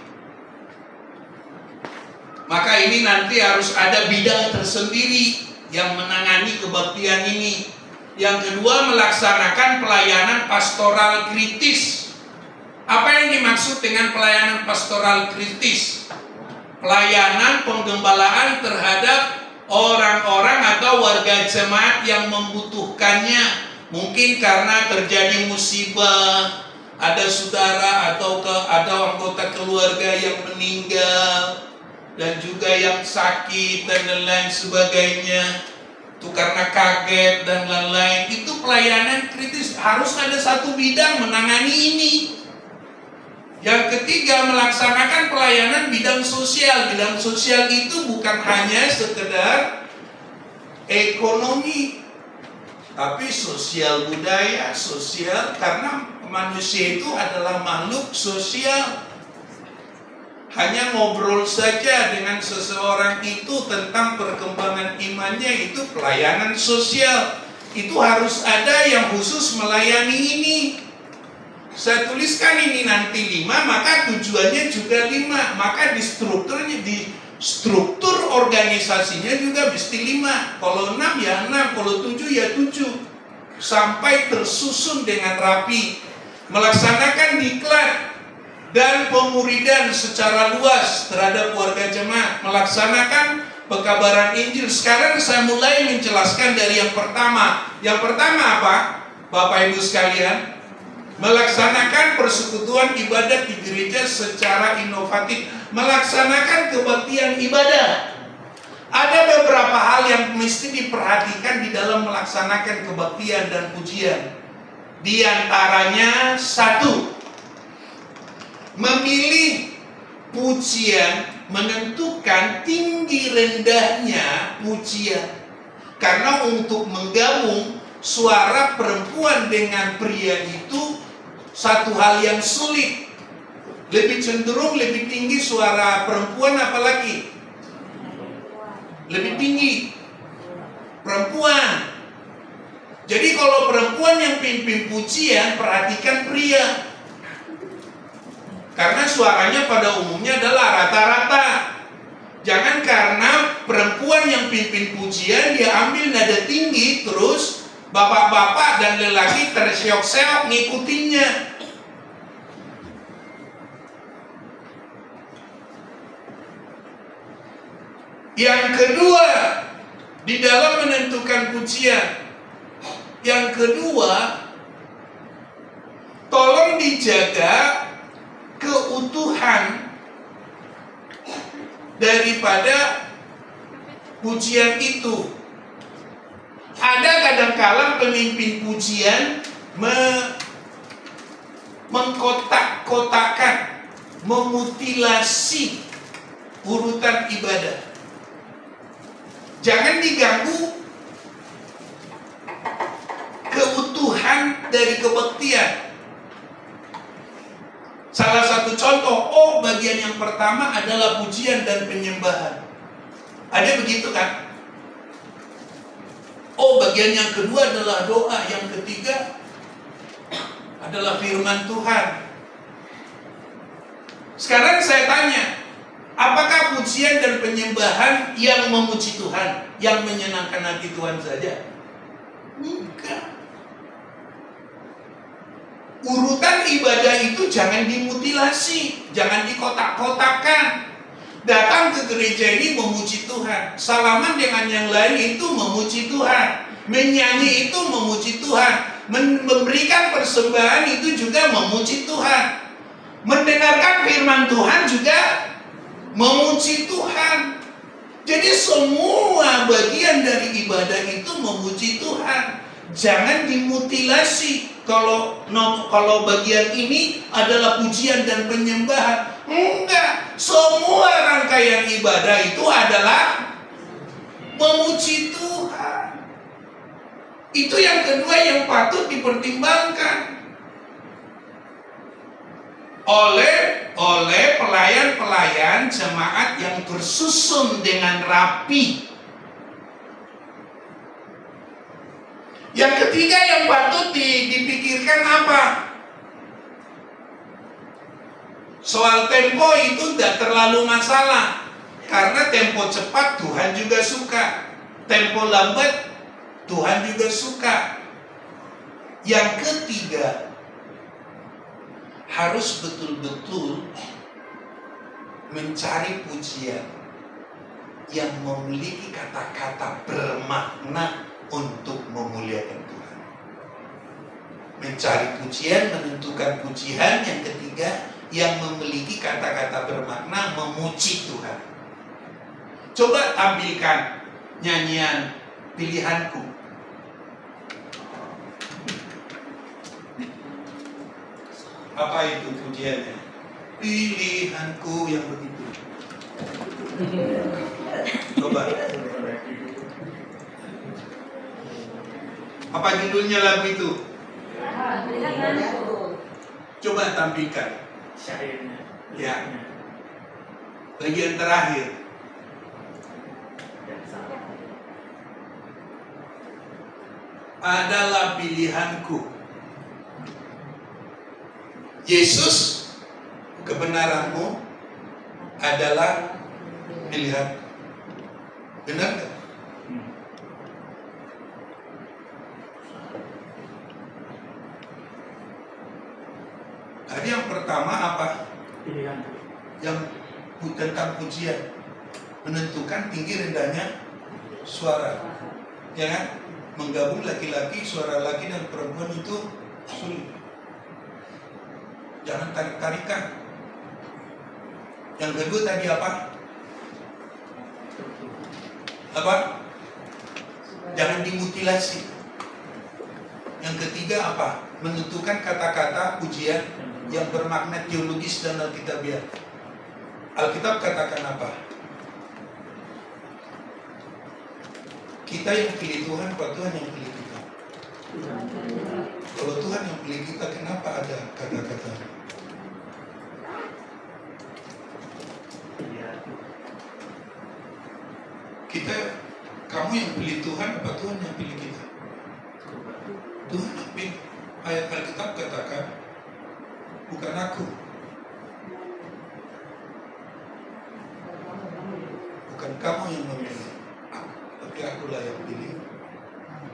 Maka ini nanti harus ada bidang tersendiri yang menangani kebaktian ini. Yang kedua, melaksanakan pelayanan pastoral kritis. Apa yang dimaksud dengan pelayanan pastoral kritis? Pelayanan penggembalaan terhadap orang-orang atau warga jemaat yang membutuhkannya. Mungkin karena terjadi musibah, ada saudara atau ada anggota keluarga yang meninggal, dan juga yang sakit dan lain sebagainya. Itu karena kaget dan lain-lain. Itu pelayanan kritis. Harus ada satu bidang menangani ini. Yang ketiga, melaksanakan pelayanan bidang sosial. Bidang sosial itu bukan hanya sekedar ekonomi, tapi sosial budaya, sosial, karena manusia itu adalah makhluk sosial. Hanya ngobrol saja dengan seseorang itu tentang perkembangan imannya, itu pelayanan sosial. Itu harus ada yang khusus melayani ini. Saya tuliskan ini nanti 5, maka tujuannya juga 5. Maka di struktur organisasinya juga mesti 5. Kalau 6 ya 6, kalau 7 ya 7. Sampai tersusun dengan rapi. Melaksanakan diklat dan pemuridan secara luas terhadap warga jemaat, melaksanakan pekabaran Injil. Sekarang saya mulai menjelaskan dari yang pertama. Yang pertama apa? Bapak Ibu sekalian, melaksanakan persekutuan ibadat di gereja secara inovatif, melaksanakan kebaktian ibadah. Ada beberapa hal yang mesti diperhatikan di dalam melaksanakan kebaktian dan pujian. Di antaranya 1, memilih pujian menentukan tinggi rendahnya pujian. Karena untuk menggabung suara perempuan dengan pria itu satu hal yang sulit. Lebih cenderung lebih tinggi suara perempuan, apalagi lebih tinggi perempuan. Jadi kalau perempuan yang pimpin pujian, perhatikan pria. Karena suaranya pada umumnya adalah rata-rata. Jangan karena perempuan yang pimpin pujian dia ambil nada tinggi, terus bapak-bapak dan lelaki terseok-seok ngikutinnya. Yang kedua, di dalam menentukan pujian, yang kedua, tolong dijaga keutuhan daripada pujian itu. Ada kadang-kala pemimpin pujian mengkotak-kotakan, memutilasi urutan ibadah. Jangan diganggu keutuhan dari kebaktian. Salah satu contoh, bagian yang pertama adalah pujian dan penyembahan. Ada begitu kan? Bagian yang kedua adalah doa, yang ketiga adalah firman Tuhan. Sekarang saya tanya, apakah pujian dan penyembahan yang memuji Tuhan, yang menyenangkan hati Tuhan saja? Enggak. Urutan ibadah itu jangan dimutilasi, jangan dikotak-kotakan. Datang ke gereja ini memuji Tuhan, salaman dengan yang lain itu memuji Tuhan, menyanyi itu memuji Tuhan, Memberikan persembahan itu juga memuji Tuhan. Mendengarkan firman Tuhan juga memuji Tuhan. Jadi semua bagian dari ibadah itu memuji Tuhan. Jangan dimutilasi. Kalau bagian ini adalah pujian dan penyembahan, enggak. Semua rangkaian ibadah itu adalah memuji Tuhan. Itu yang kedua yang patut dipertimbangkan oleh pelayan-pelayan jemaat yang bersusun dengan rapi. Yang ketiga yang patut dipikirkan apa? Soal tempo itu tidak terlalu masalah, karena tempo cepat Tuhan juga suka, tempo lambat Tuhan juga suka. Yang ketiga, harus betul-betul mencari pujian yang memiliki kata-kata bermakna untuk memuliakan Tuhan. Mencari pujian, menentukan pujian. Yang ketiga, yang memiliki kata-kata bermakna memuji Tuhan. Coba tampilkan nyanyian Pilihanku. Apa itu pujiannya? Pilihanku yang begitu. Coba. Apa judulnya lagu itu? Coba tampilkan. Ya. Bagian terakhir. Adalah pilihanku. Yesus, kebenaranmu adalah pilihan. Benar gak? Tadi yang pertama apa? Pilihan. Yang tentang pujian, menentukan tinggi rendahnya suara, ya kan? Menggabung laki-laki, suara laki dan perempuan itu sulit. Jangan tarik-tarikan. Yang kedua tadi apa? Apa? Jangan dimutilasi. Yang ketiga apa? Menentukan kata-kata pujian yang bermakna teologis dan alkitabiah. Alkitab katakan apa? Kita yang pilih Tuhan, apa Tuhan yang pilih kita? Kalau Tuhan yang pilih kita, kenapa ada kata-kata? Kamu yang pilih Tuhan, apa Tuhan yang pilih kita? Tuhan yang pilih. Ayat Alkitab katakan, bukan aku. Bukan kamu yang memilih, tapi akulah yang pilih.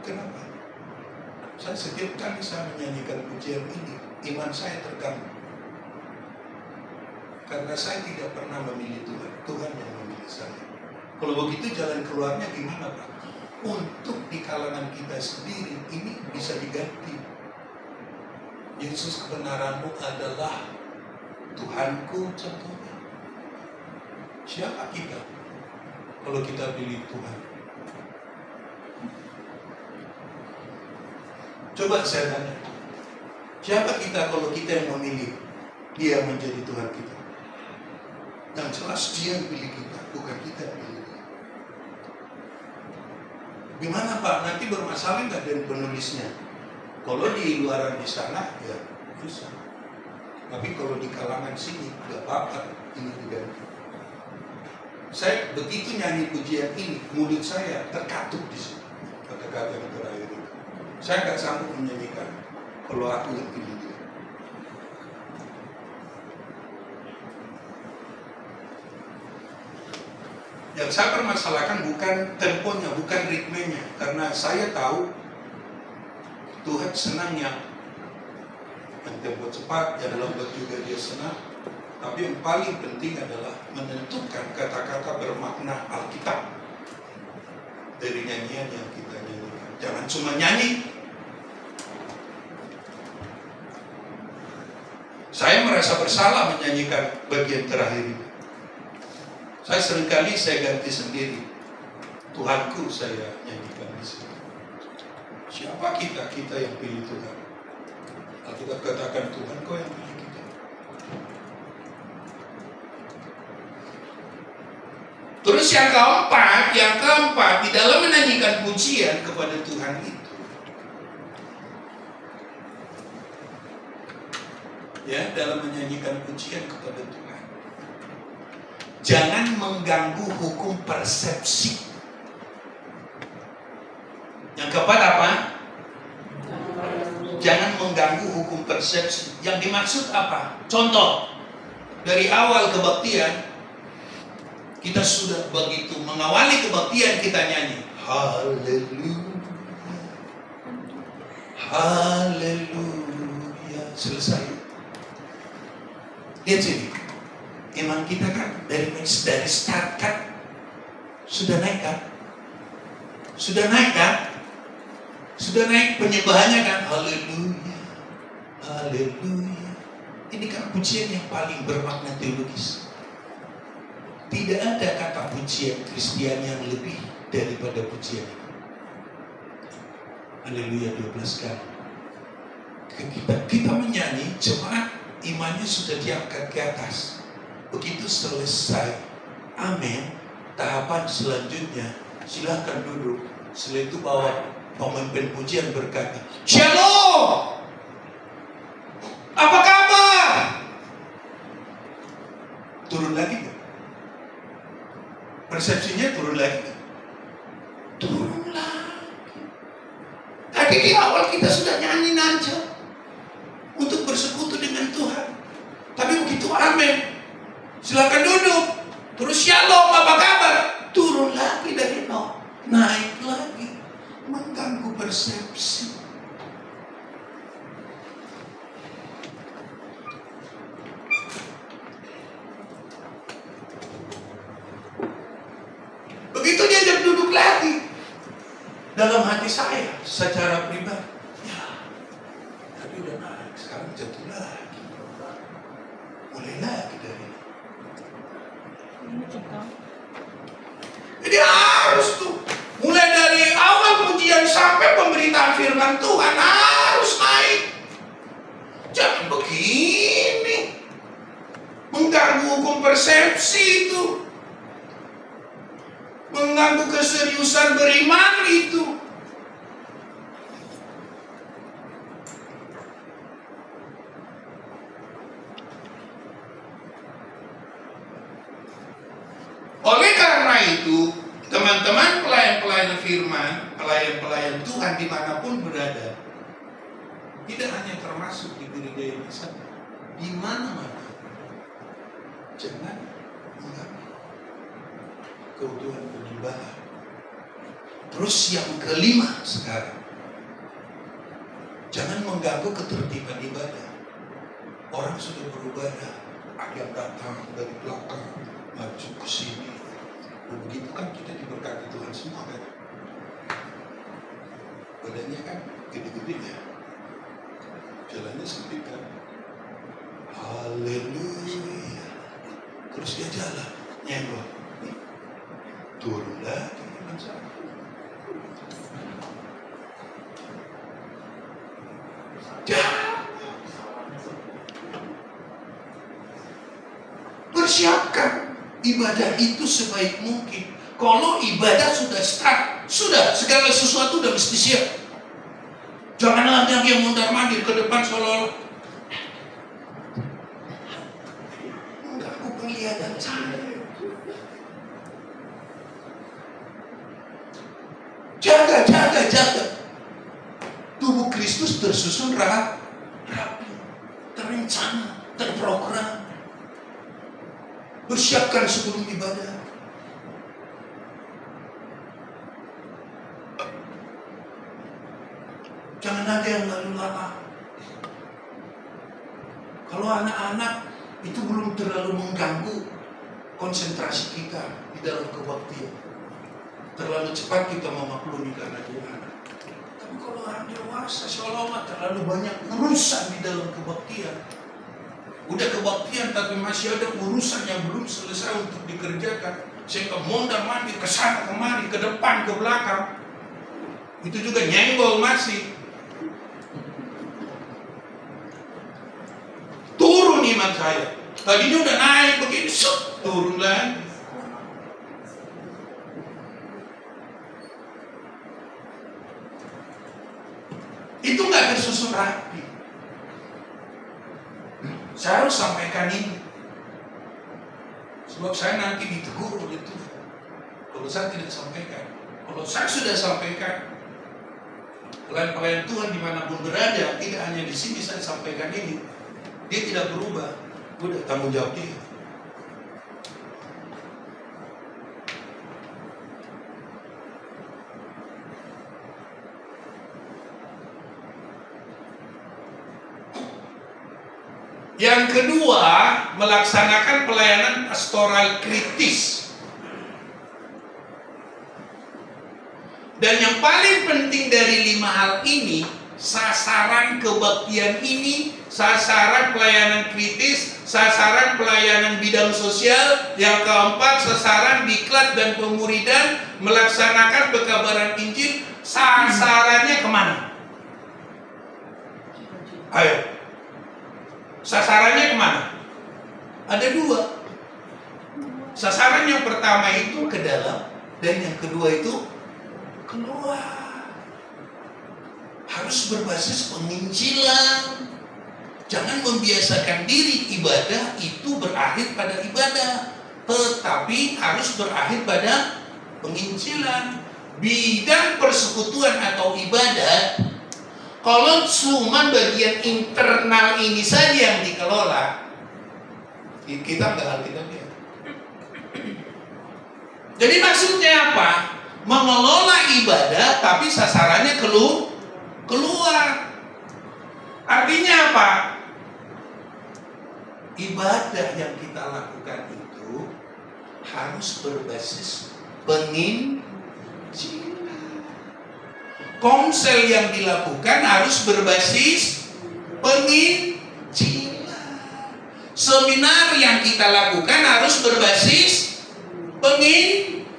Kenapa? Setiap kali saya menyanyikan pujian ini, iman saya terganggu. Karena saya tidak pernah memilih Tuhan, Tuhan yang memilih saya. Kalau begitu jalan keluarnya gimana Pak? Untuk di kalangan kita sendiri ini bisa diganti. Yesus, kebenaranmu adalah Tuhanku, contohnya. Siapa kita kalau kita pilih Tuhan? Coba saya tanya, siapa kita kalau kita yang memilih Dia menjadi Tuhan kita? Yang jelas Dia yang pilih kita, bukan kita yang pilih Dia. Gimana Pak? Nanti bermasalah nggak dengan penulisnya? Kalau di luaran di sana, ya susah. Tapi kalau di kalangan sini, nggak apa-apa, ini diganti. Saya begitu nyanyi pujian ini, mulut saya terkatup di sini. Kata-kata yang terakhir itu. Saya nggak sanggup menyanyikan kalau aku yang pilih Dia. Yang saya permasalahkan bukan temponya, bukan ritmenya. Karena saya tahu Tuhan senang yang tempo cepat, yang lambat juga Dia senang. Tapi yang paling penting adalah menentukan kata-kata bermakna Alkitab dari nyanyian yang kita nyanyikan. Jangan cuma nyanyi, merasa bersalah menyanyikan bagian terakhir ini. Saya seringkali ganti sendiri. Tuhanku saya nyanyikan di sini. Siapa kita? Kita yang pilih Tuhan. Alkitab katakan Tuhan kau yang pilih kita. Terus yang keempat di dalam menyanyikan pujian kepada Tuhan itu, ya, dalam menyanyikan pujian kepada Tuhan, jangan mengganggu hukum persepsi. Yang keempat apa? Jangan mengganggu hukum persepsi. Yang dimaksud apa? Contoh, dari awal kebaktian kita sudah begitu mengawali kebaktian, kita nyanyi haleluya, haleluya, selesai. Lihat sini, iman kita kan dari start kan sudah naik kan? Sudah naik kan? Sudah naik penyembahannya kan? Haleluya, haleluya. Ini kan pujian yang paling bermakna teologis. Tidak ada kata pujian Kristiani yang lebih daripada pujian ini. Haleluya 12 kali. Kita menyanyi, jemaat imannya sudah diangkat ke atas. Begitu selesai, amin, tahapan selanjutnya silahkan duduk. Setelah itu bawa pemimpin pujian berkata, Shalom, apa kabar? Turun lagi gak? Persepsinya turun lagi gak? Turun lagi. Tadi di awal kita sudah nyanyi aja untuk bersekutu dengan Tuhan. Tapi begitu amin, silakan duduk. Terus shalom, apa kabar? Turun lagi dari nol, naik lagi, mengganggu persepsi. Begitu diajak duduk lagi, dalam hati saya secara pribadi, ya, tadi udah naik, sekarang jatuh lagi, mulai lagi dari ini. Jadi harus tuh, mulai dari awal pujian sampai pemberitaan firman Tuhan harus naik. Jangan begini, mengganggu hukum persepsi itu, mengganggu keseriusan beriman itu. Oleh karena itu, teman-teman pelayan-pelayan firman, pelayan-pelayan Tuhan dimanapun berada, tidak hanya termasuk di gereja ini saja, di mana-mana, jangan mengganggu keutuhan penyembahan. Terus yang kelima sekarang, jangan mengganggu ketertiban ibadah. Orang sudah beribadah, ada yang datang dari belakang, maju ke sini. Begitu kan kita diberkati Tuhan semua kan. Badannya kan gede-gede ya, jalannya sempit kan. Haleluya. Terus dia jalan, nyenggol. Turun lagi. Persiapkan ibadah itu sebaik mungkin. Kalau ibadah sudah start, sudah segala sesuatu sudah mesti siap. Jangan ada yang mondar-mandir ke depan seolah-olah mengganggu penglihatan saya. Jaga. Tubuh Kristus tersusun rapi, terencana, terprogram. Bersiapkan sebelum ibadah. Jangan ada yang lalu lalang. Kalau anak-anak itu belum terlalu mengganggu konsentrasi kita di dalam kebaktian. Terlalu cepat kita memaklumi karena dia anak. Tapi kalau orang dewasa seolah-olah terlalu banyak urusan di dalam kebaktian, Udah kebaktian tapi masih ada urusan yang belum selesai untuk dikerjakan. Sehingga mondar mandir ke sana kemari, ke depan, ke belakang. Itu juga nyenggol masih. Turun iman saya. Tadinya udah naik begini, turun lagi. Itu nggak tersusun rapi. Saya harus sampaikan ini. Sebab saya nanti ditegur oleh Tuhan kalau saya tidak sampaikan. Kalau saya sudah sampaikan, pelayan-pelayan Tuhan dimanapun berada, tidak hanya di sini saya sampaikan ini, dia tidak berubah. Udah tanggung jawab dia. Yang kedua, melaksanakan pelayanan pastoral kritis. Dan yang paling penting dari 5 hal ini, sasaran kebaktian ini, sasaran pelayanan kritis, sasaran pelayanan bidang sosial. Yang keempat, sasaran diklat dan pemuridan, melaksanakan pekabaran Injil. Sasarannya kemana? Ayo. Sasarannya kemana? Ada 2. Sasaran yang pertama itu ke dalam, dan yang kedua itu keluar. Harus berbasis penginjilan. Jangan membiasakan diri ibadah itu berakhir pada ibadah, tetapi harus berakhir pada penginjilan. Bidang persekutuan atau ibadah, kalau cuma bagian internal ini saja yang dikelola, kita nggak Alkitabiah. Jadi maksudnya apa? Mengelola ibadah tapi sasarannya keluar. Artinya apa? Ibadah yang kita lakukan itu harus berbasis penginjilan. Komsel yang dilakukan harus berbasis penginjilan. Seminar yang kita lakukan harus berbasis penginjilan.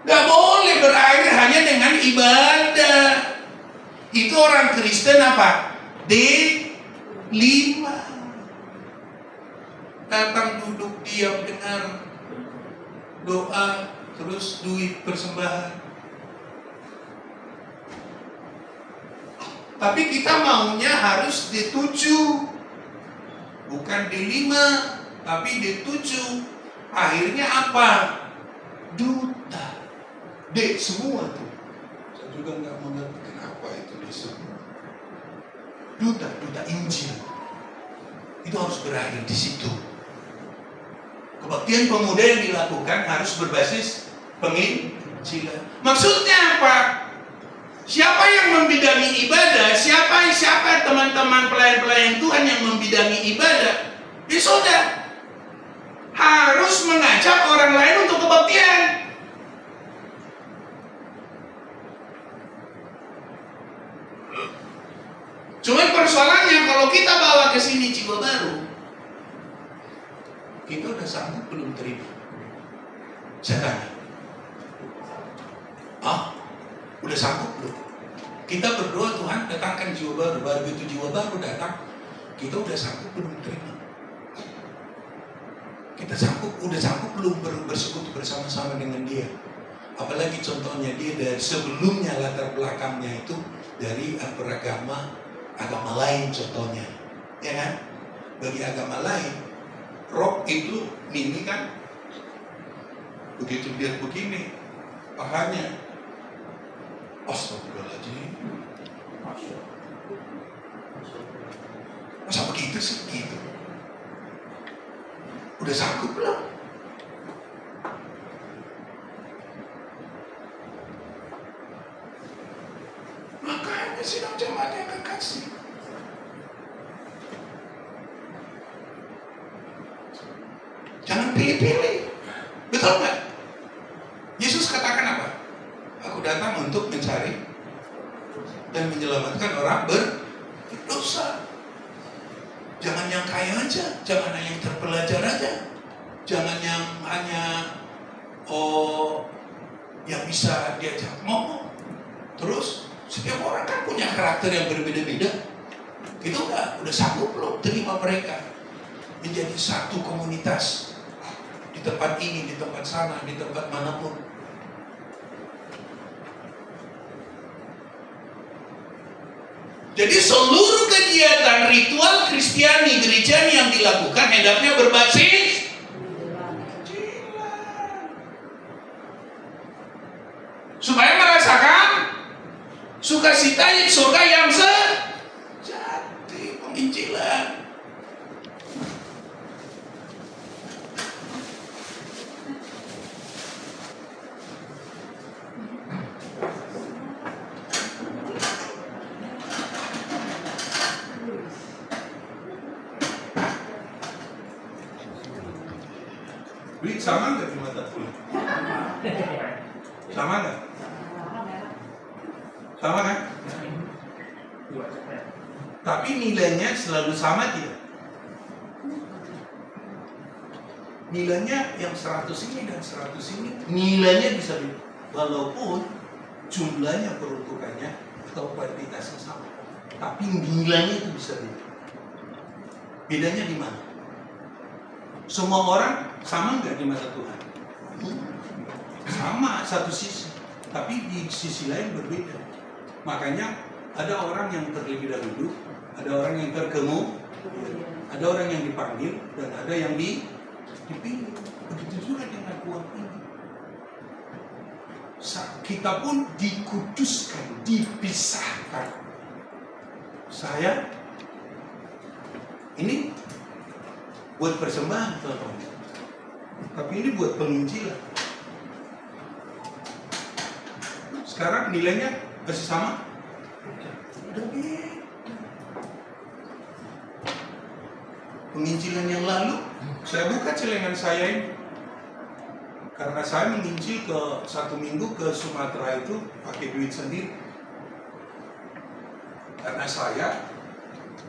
Gak boleh berakhir hanya dengan ibadah. Itu orang Kristen apa? D5. Datang duduk diam dengar doa, terus duit persembahan. Tapi kita maunya harus D7, bukan D5, tapi D7. Akhirnya apa? Duta. D semua tuh. Saya juga nggak mengerti kenapa itu disebut duta Injil. Itu harus berakhir di situ. Kebaktian pemuda yang dilakukan harus berbasis penginjilan. Maksudnya apa? Siapa yang membidangi ibadah? Siapa teman-teman pelayan-pelayan Tuhan yang membidangi ibadah? Ya sudah, harus mengajak orang lain untuk kebaktian. Cuman persoalannya kalau kita bawa ke sini jiwa baru, kita udah sanggup belum terima? Saya tanya. Udah sanggup belum? Kita berdoa, Tuhan datangkan jiwa baru. Baru itu jiwa baru datang, kita udah sanggup belum terima? Kita udah sanggup belum bersekutu bersama-sama dengan dia? Apalagi contohnya dia dari sebelumnya latar belakangnya itu dari agama lain contohnya, ya kan? Bagi agama lain, roh itu mini kan, begitu lihat begini, pahanya, astagfirullahaladzim, masa begitu sih gitu? Udah sanggup belum? Makanya sidang jemaat yang kekasih, jangan pilih-pilih. Betul nggak? Yesus katakan apa? Aku datang untuk mencari dan menyelamatkan orang berdosa. santai aja, jangan hanya yang terpelajar aja, jangan yang hanya yang bisa diajak ngomong. Terus setiap orang kan punya karakter yang berbeda-beda. Itu udah sanggup belum terima mereka menjadi satu komunitas di tempat ini, di tempat sana, di tempat manapun. Jadi seluruh kegiatan ritual Kristiani gerejani yang dilakukan hendaknya berbasis supaya merasakan sukacita surga yang sejati, penginjilan. Sama nggak di mata kuliah? Sama nggak? Sama kan? Tapi nilainya selalu sama tidak? Nilainya yang 100 ini dan 100 ini nilainya bisa beda. Walaupun jumlahnya peruntukannya atau kuantitasnya sama, tapi nilainya itu bisa beda. Bedanya di mana? Semua orang sama nggak di mata Tuhan? Sama satu sisi, tapi di sisi lain berbeda. Makanya ada orang yang terlebih dahulu, ada orang yang terkemudian, ada orang yang dipanggil, dan ada yang dipilih. Begitu juga dengan uang ini. Kita pun dikuduskan, dipisahkan. Saya ini buat persembahan, teman-teman. Tapi ini buat penginjilan. Sekarang nilainya masih sama? Udah beda. Penginjilan yang lalu, saya buka celengan saya ini. Karena saya menginjil ke 1 minggu ke Sumatera itu pakai duit sendiri. Karena saya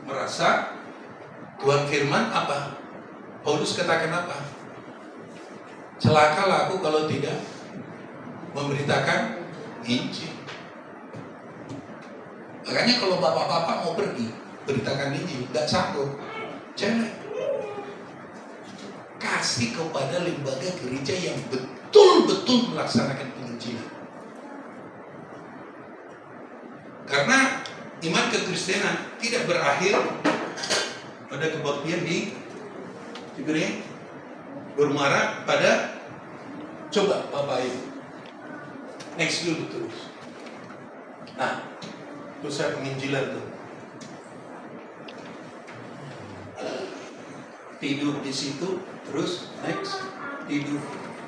merasa Tuhan firman apa? Paulus katakan apa? Celakalah aku kalau tidak memberitakan Injil. Makanya kalau bapak-bapak mau pergi beritakan Injil, nggak sanggup, jangan. Kasih kepada lembaga gereja yang betul-betul melaksanakan penginjilan. Karena iman kekristenan tidak berakhir pada kebaktian di gereja, bermuara pada coba Bapak Ibu next dulu terus. Nah, terus saya penginjilan tuh, tidur di situ, terus next tidur,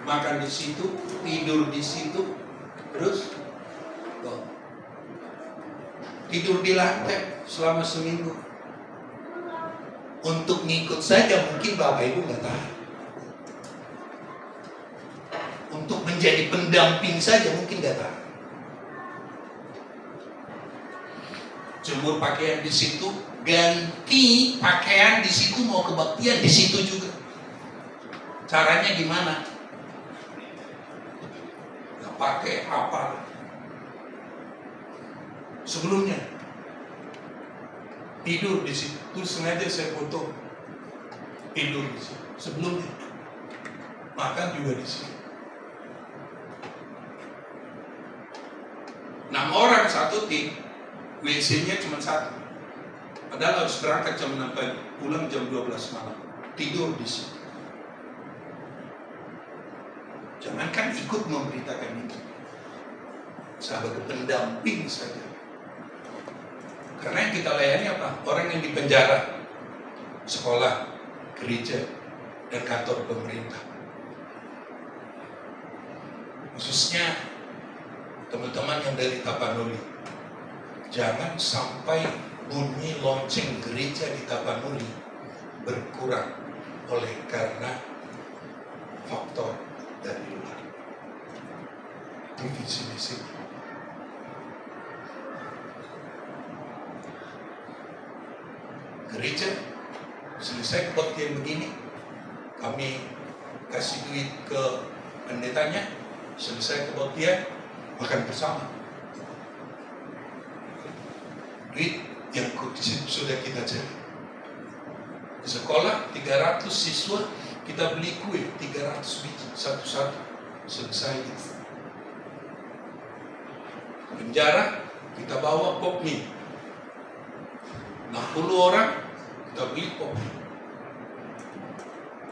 makan di situ, tidur di situ, terus tidur di lantai selama seminggu. Untuk ngikut saja mungkin Bapak Ibu nggak tahan. Untuk menjadi pendamping saja mungkin nggak tahan. Jemur pakaian di situ, ganti pakaian di situ, mau kebaktian di situ juga. Caranya gimana? Nggak pakai apa? Sebelumnya tidur di situ, terus sengaja saya foto tidur di situ. Sebelumnya makan juga di situ. 6 orang satu tim, WC-nya cuma 1. Padahal harus berangkat jam 6 pagi, pulang jam 12 malam. Tidur di situ. Jangankan ikut memberitakan itu, sebagai pendamping saja. Karena yang kita layani apa? Orang yang di penjara, sekolah, gereja, dan kantor pemerintah. Khususnya teman-teman yang dari Tapanuli, jangan sampai bunyi lonceng gereja di Tapanuli berkurang oleh karena faktor dari luar. Itu visi misi. Gereja selesai selesai kebaktian begini, kami kasih duit ke pendetanya, selesai kebaktian, makan bersama. Duit yang sudah kita cari. Di sekolah 300 siswa, kita beli kue 300 biji satu-satu, selesai itu. Penjara kita bawa pop mie 60 orang, kita beli pop mie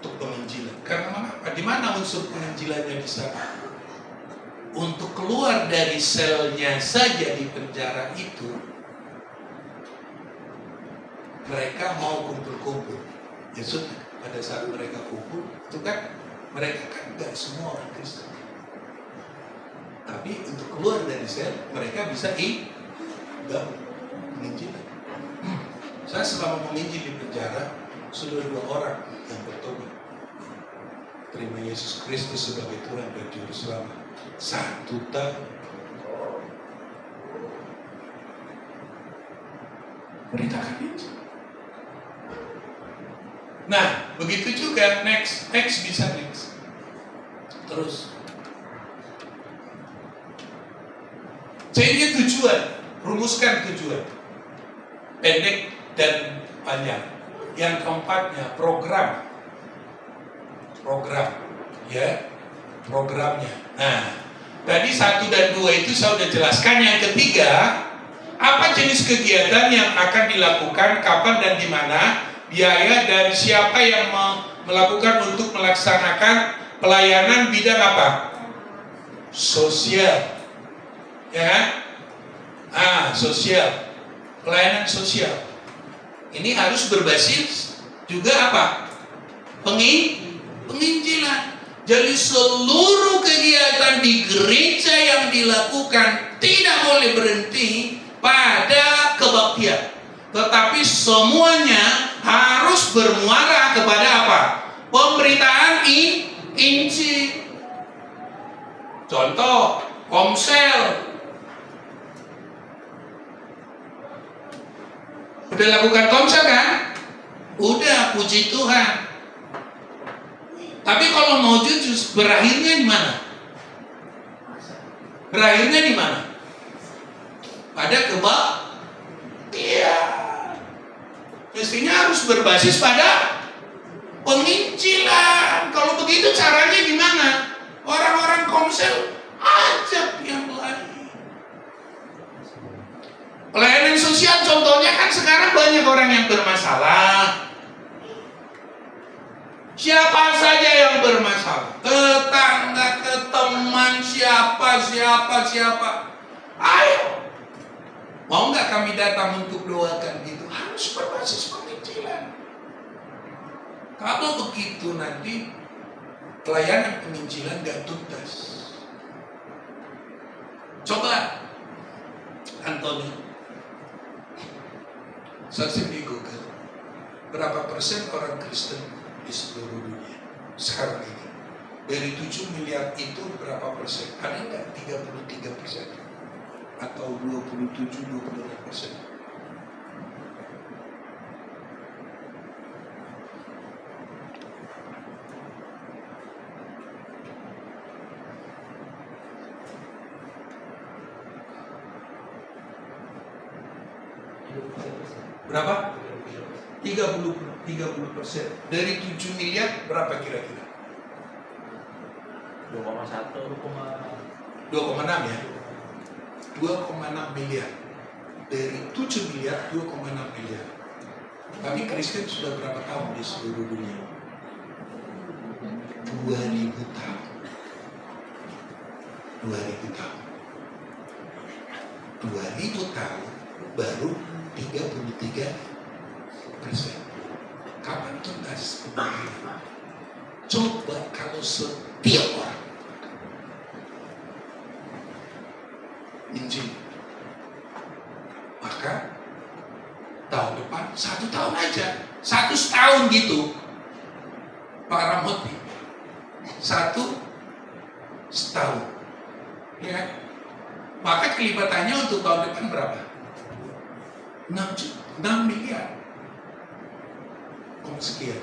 untuk penginjilan. Karena mengapa? Di mana unsur penginjilannya di sana? Untuk keluar dari selnya saja di penjara itu, mereka mau kumpul-kumpul. Ya sudah, pada saat mereka kumpul, itu kan mereka kan gak semua orang Kristen. Tapi untuk keluar dari sel, mereka bisa menginjil. Saya selama menginjil di penjara, sudah 2 orang yang bertobat, terima Yesus Kristus sebagai Tuhan dan Juru Selamat. 1 tahun. Beritakan Injil. Nah, begitu juga next bisa next. Terus. Jadi tujuan, rumuskan tujuan. Pendek dan panjang. Yang keempatnya program. Ya. Programnya. Nah, tadi 1 dan 2 itu saya sudah jelaskan. Yang ketiga, apa jenis kegiatan yang akan dilakukan, kapan dan di mana, biaya dan siapa yang melakukan untuk melaksanakan pelayanan bidang apa? Sosial. Ya kan? Sosial. Pelayanan sosial. Ini harus berbasis juga apa? Penginjilan. Jadi seluruh kegiatan di gereja yang dilakukan tidak boleh berhenti pada kebaktian. Tetapi semuanya harus bermuara kepada apa? Pemberitaan Injil. Contoh, Komsel. Udah lakukan Komsel kan? Udah, puji Tuhan. Tapi kalau mau jujur, berakhirnya di mana? Berakhirnya di mana? Pada kebaktian. Mestinya harus berbasis pada penginjilan. Kalau begitu caranya gimana? Orang-orang Komsel ajak yang lain. Pelayanan sosial contohnya kan sekarang banyak orang yang bermasalah. Siapa saja yang bermasalah, tetangga, ke teman, siapa. Ayo, mau nggak kami datang untuk doakan gitu? Harus berbasis penginjilan. Kalau begitu nanti pelayanan penginjilan nggak tuntas. Coba, Anthony, searching di Google, berapa persen orang Kristen di seluruh dunia sekarang ini? Dari 7 miliar itu berapa persen? Ada nggak 33% atau 27-28%? Berapa? 30%. Dari 7 miliar berapa kira-kira? 2,6 ya? 2,6 miliar. Dari 7 miliar, 2,6 miliar. Tapi Kristen sudah berapa tahun di seluruh dunia? 2000 tahun. 2000 tahun. 2000 tahun baru 33%. Kapan tuntas? Coba kalau setiap orang Injil, maka tahun depan 1 tahun aja, 1 setahun gitu, Pak Ramoti, 1 setahun, ya. Maka kelipatannya untuk tahun depan berapa? 6 miliar. sekian.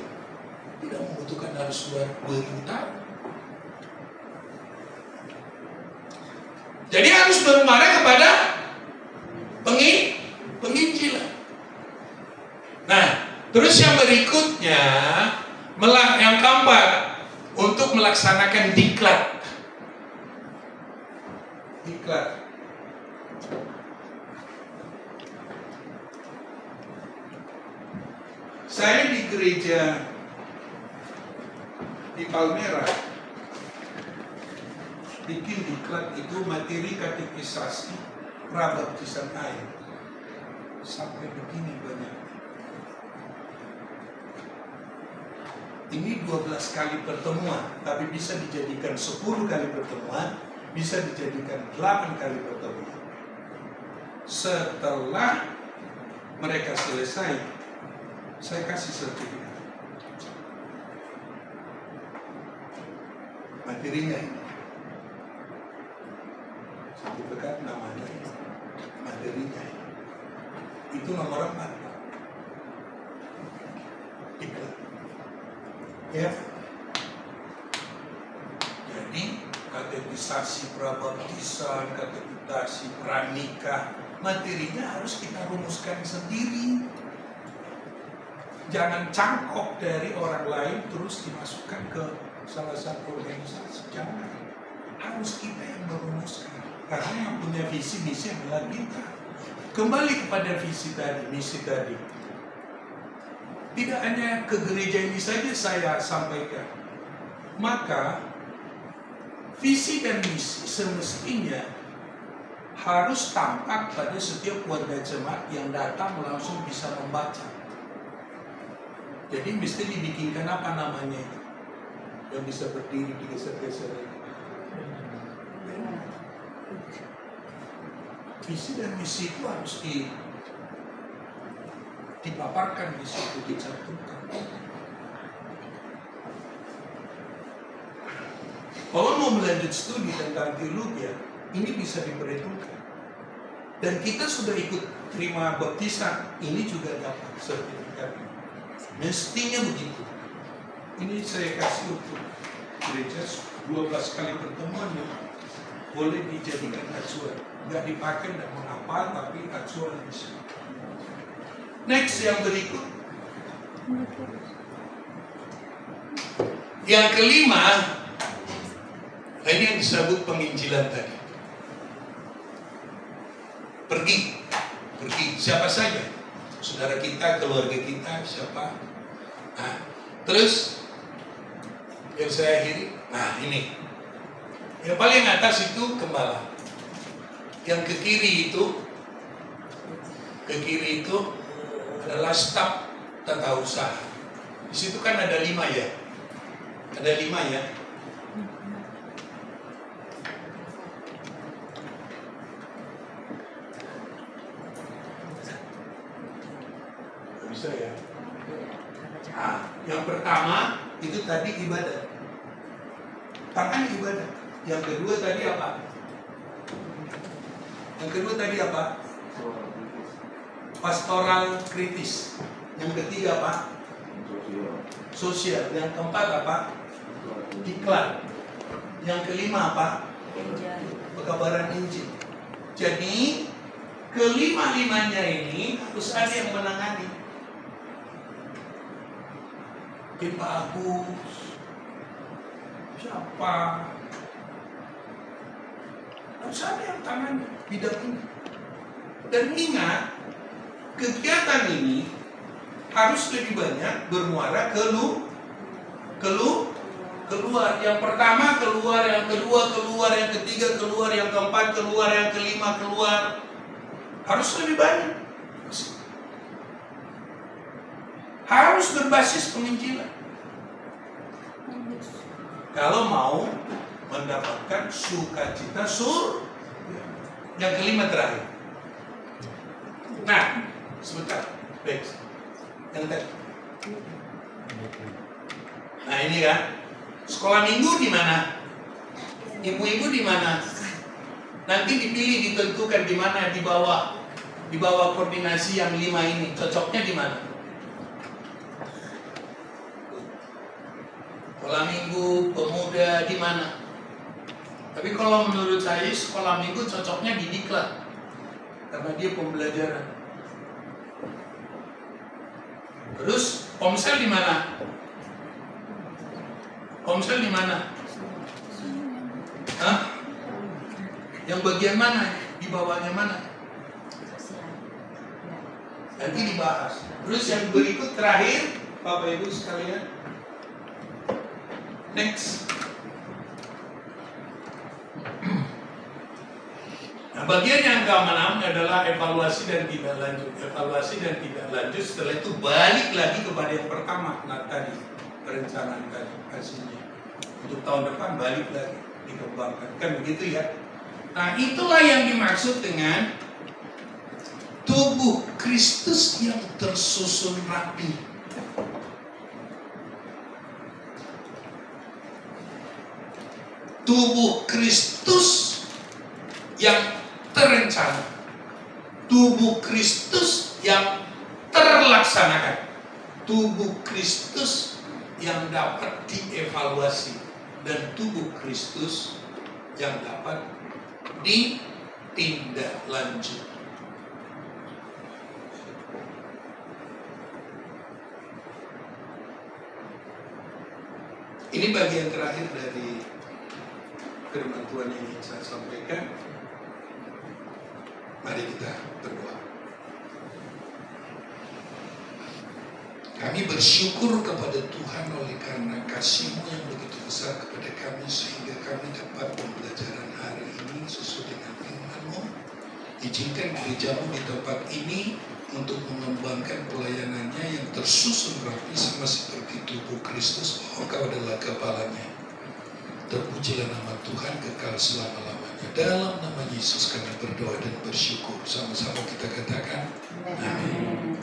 Tidak membutuhkan harus 2000 tahun. Jadi harus bermuara kepada penginjilan. Nah, terus yang berikutnya, yang keempat, untuk melaksanakan diklat. Diklat. Saya di gereja di Palmera bikin diklat itu materi katekisasi prabaptisan air sampai begini banyak. Ini 12 kali pertemuan, tapi bisa dijadikan 10 kali pertemuan, bisa dijadikan 8 kali pertemuan. Setelah mereka selesai, saya kasih sertifikat. Materinya ini. Sertifikat namanya ini. Materinya ini. Itu nomor 4. Diklat. Ya. Jadi katekisasi prabaptisan, katekisasi pranikah, materinya harus kita rumuskan sendiri. Jangan cangkok dari orang lain terus dimasukkan ke salah satu organisasi. Jangan. Harus kita yang merumuskan. Karena yang punya visi misi adalah kita. Kembali kepada visi tadi, misi tadi. Tidak hanya ke gereja ini saja saya sampaikan. Maka visi dan misi semestinya harus tampak pada setiap warga jemaat yang datang langsung bisa membaca. Jadi mesti dibikinkan apa namanya itu? Yang bisa berdiri digeser-geser. Visi dan misi itu harus dipaparkan di situ, dicantumkan. Kalau mau melanjut studi tentang teologi, ini bisa diperhitungkan. Dan kita sudah ikut terima baptisan, ini juga dapat sertifikat. Mestinya begitu. Ini saya kasih untuk gereja 12 kali pertemuan ya. Boleh dijadikan acuan. Nggak dipakai, nggak menghafal, tapi acuan bisa. Next yang berikut. Yang kelima, ini yang disebut penginjilan tadi. Pergi. Siapa saja. Saudara kita, keluarga kita, siapa. Nah, terus yang saya akhiri, nah ini. Yang paling atas itu gembala. Yang ke kiri itu adalah staf tata usaha. Di situ kan ada 5 ya. Ada 5 ya. Bisa ya. Nah, yang pertama itu tadi ibadah. Tangan ibadah. Yang kedua tadi apa? Pastoral kritis. Yang ketiga apa? Sosial. Yang keempat apa? Diklat. Yang kelima apa? Pekabaran Injil. Jadi kelima-limanya ini harus ada yang menangani. Pak Agus, siapa? Harus ada yang tangani bidang ini. Dan ingat, kegiatan ini harus lebih banyak bermuara keluar. Yang pertama keluar, yang kedua keluar, yang ketiga keluar, yang keempat keluar, yang kelima keluar. Harus lebih banyak. Harus berbasis penginjilan. Kalau mau mendapatkan sukacita surga. Yang kelima terakhir. Nah, sebentar. Baik. Yang tadi. Nah, ini kan. Sekolah minggu di mana? Ibu-ibu di mana? Nanti dipilih, ditentukan di mana, di bawah koordinasi yang 5 ini. Cocoknya di mana? Sekolah minggu, pemuda, di mana? Tapi kalau menurut saya sekolah minggu cocoknya di diklat, karena dia pembelajaran. Terus komsel di mana? Komsel di mana? Hah? Yang bagian mana? Di bawahnya mana? Nanti dibahas. Terus yang berikut terakhir, Bapak Ibu sekalian. Next. Nah, bagian yang ke-6 adalah evaluasi dan tidak lanjut. Evaluasi dan tidak lanjut, setelah itu balik lagi kepada yang pertama. Nah, tadi perencanaan tadi hasilnya. Untuk tahun depan balik lagi dikembangkan. Kan begitu ya. Nah, itulah yang dimaksud dengan tubuh Kristus yang tersusun rapi. Tubuh Kristus yang terencana. Tubuh Kristus yang terlaksanakan. Tubuh Kristus yang dapat dievaluasi. Dan tubuh Kristus yang dapat ditindaklanjuti. Ini bagian terakhir dari firman Tuhan yang ingin saya sampaikan. Mari kita berdoa. Kami bersyukur kepada Tuhan oleh karena kasih-Mu yang begitu besar kepada kami, sehingga kami dapat pembelajaran hari ini sesuai dengan firman-Mu. Izinkan gereja-Mu di tempat ini untuk mengembangkan pelayanannya yang tersusun rapi sama seperti tubuh Kristus. Engkau adalah kepalanya. Terpujilah nama Tuhan kekal selama-lamanya. Dalam nama Yesus kami berdoa dan bersyukur. Sama-sama kita katakan amin.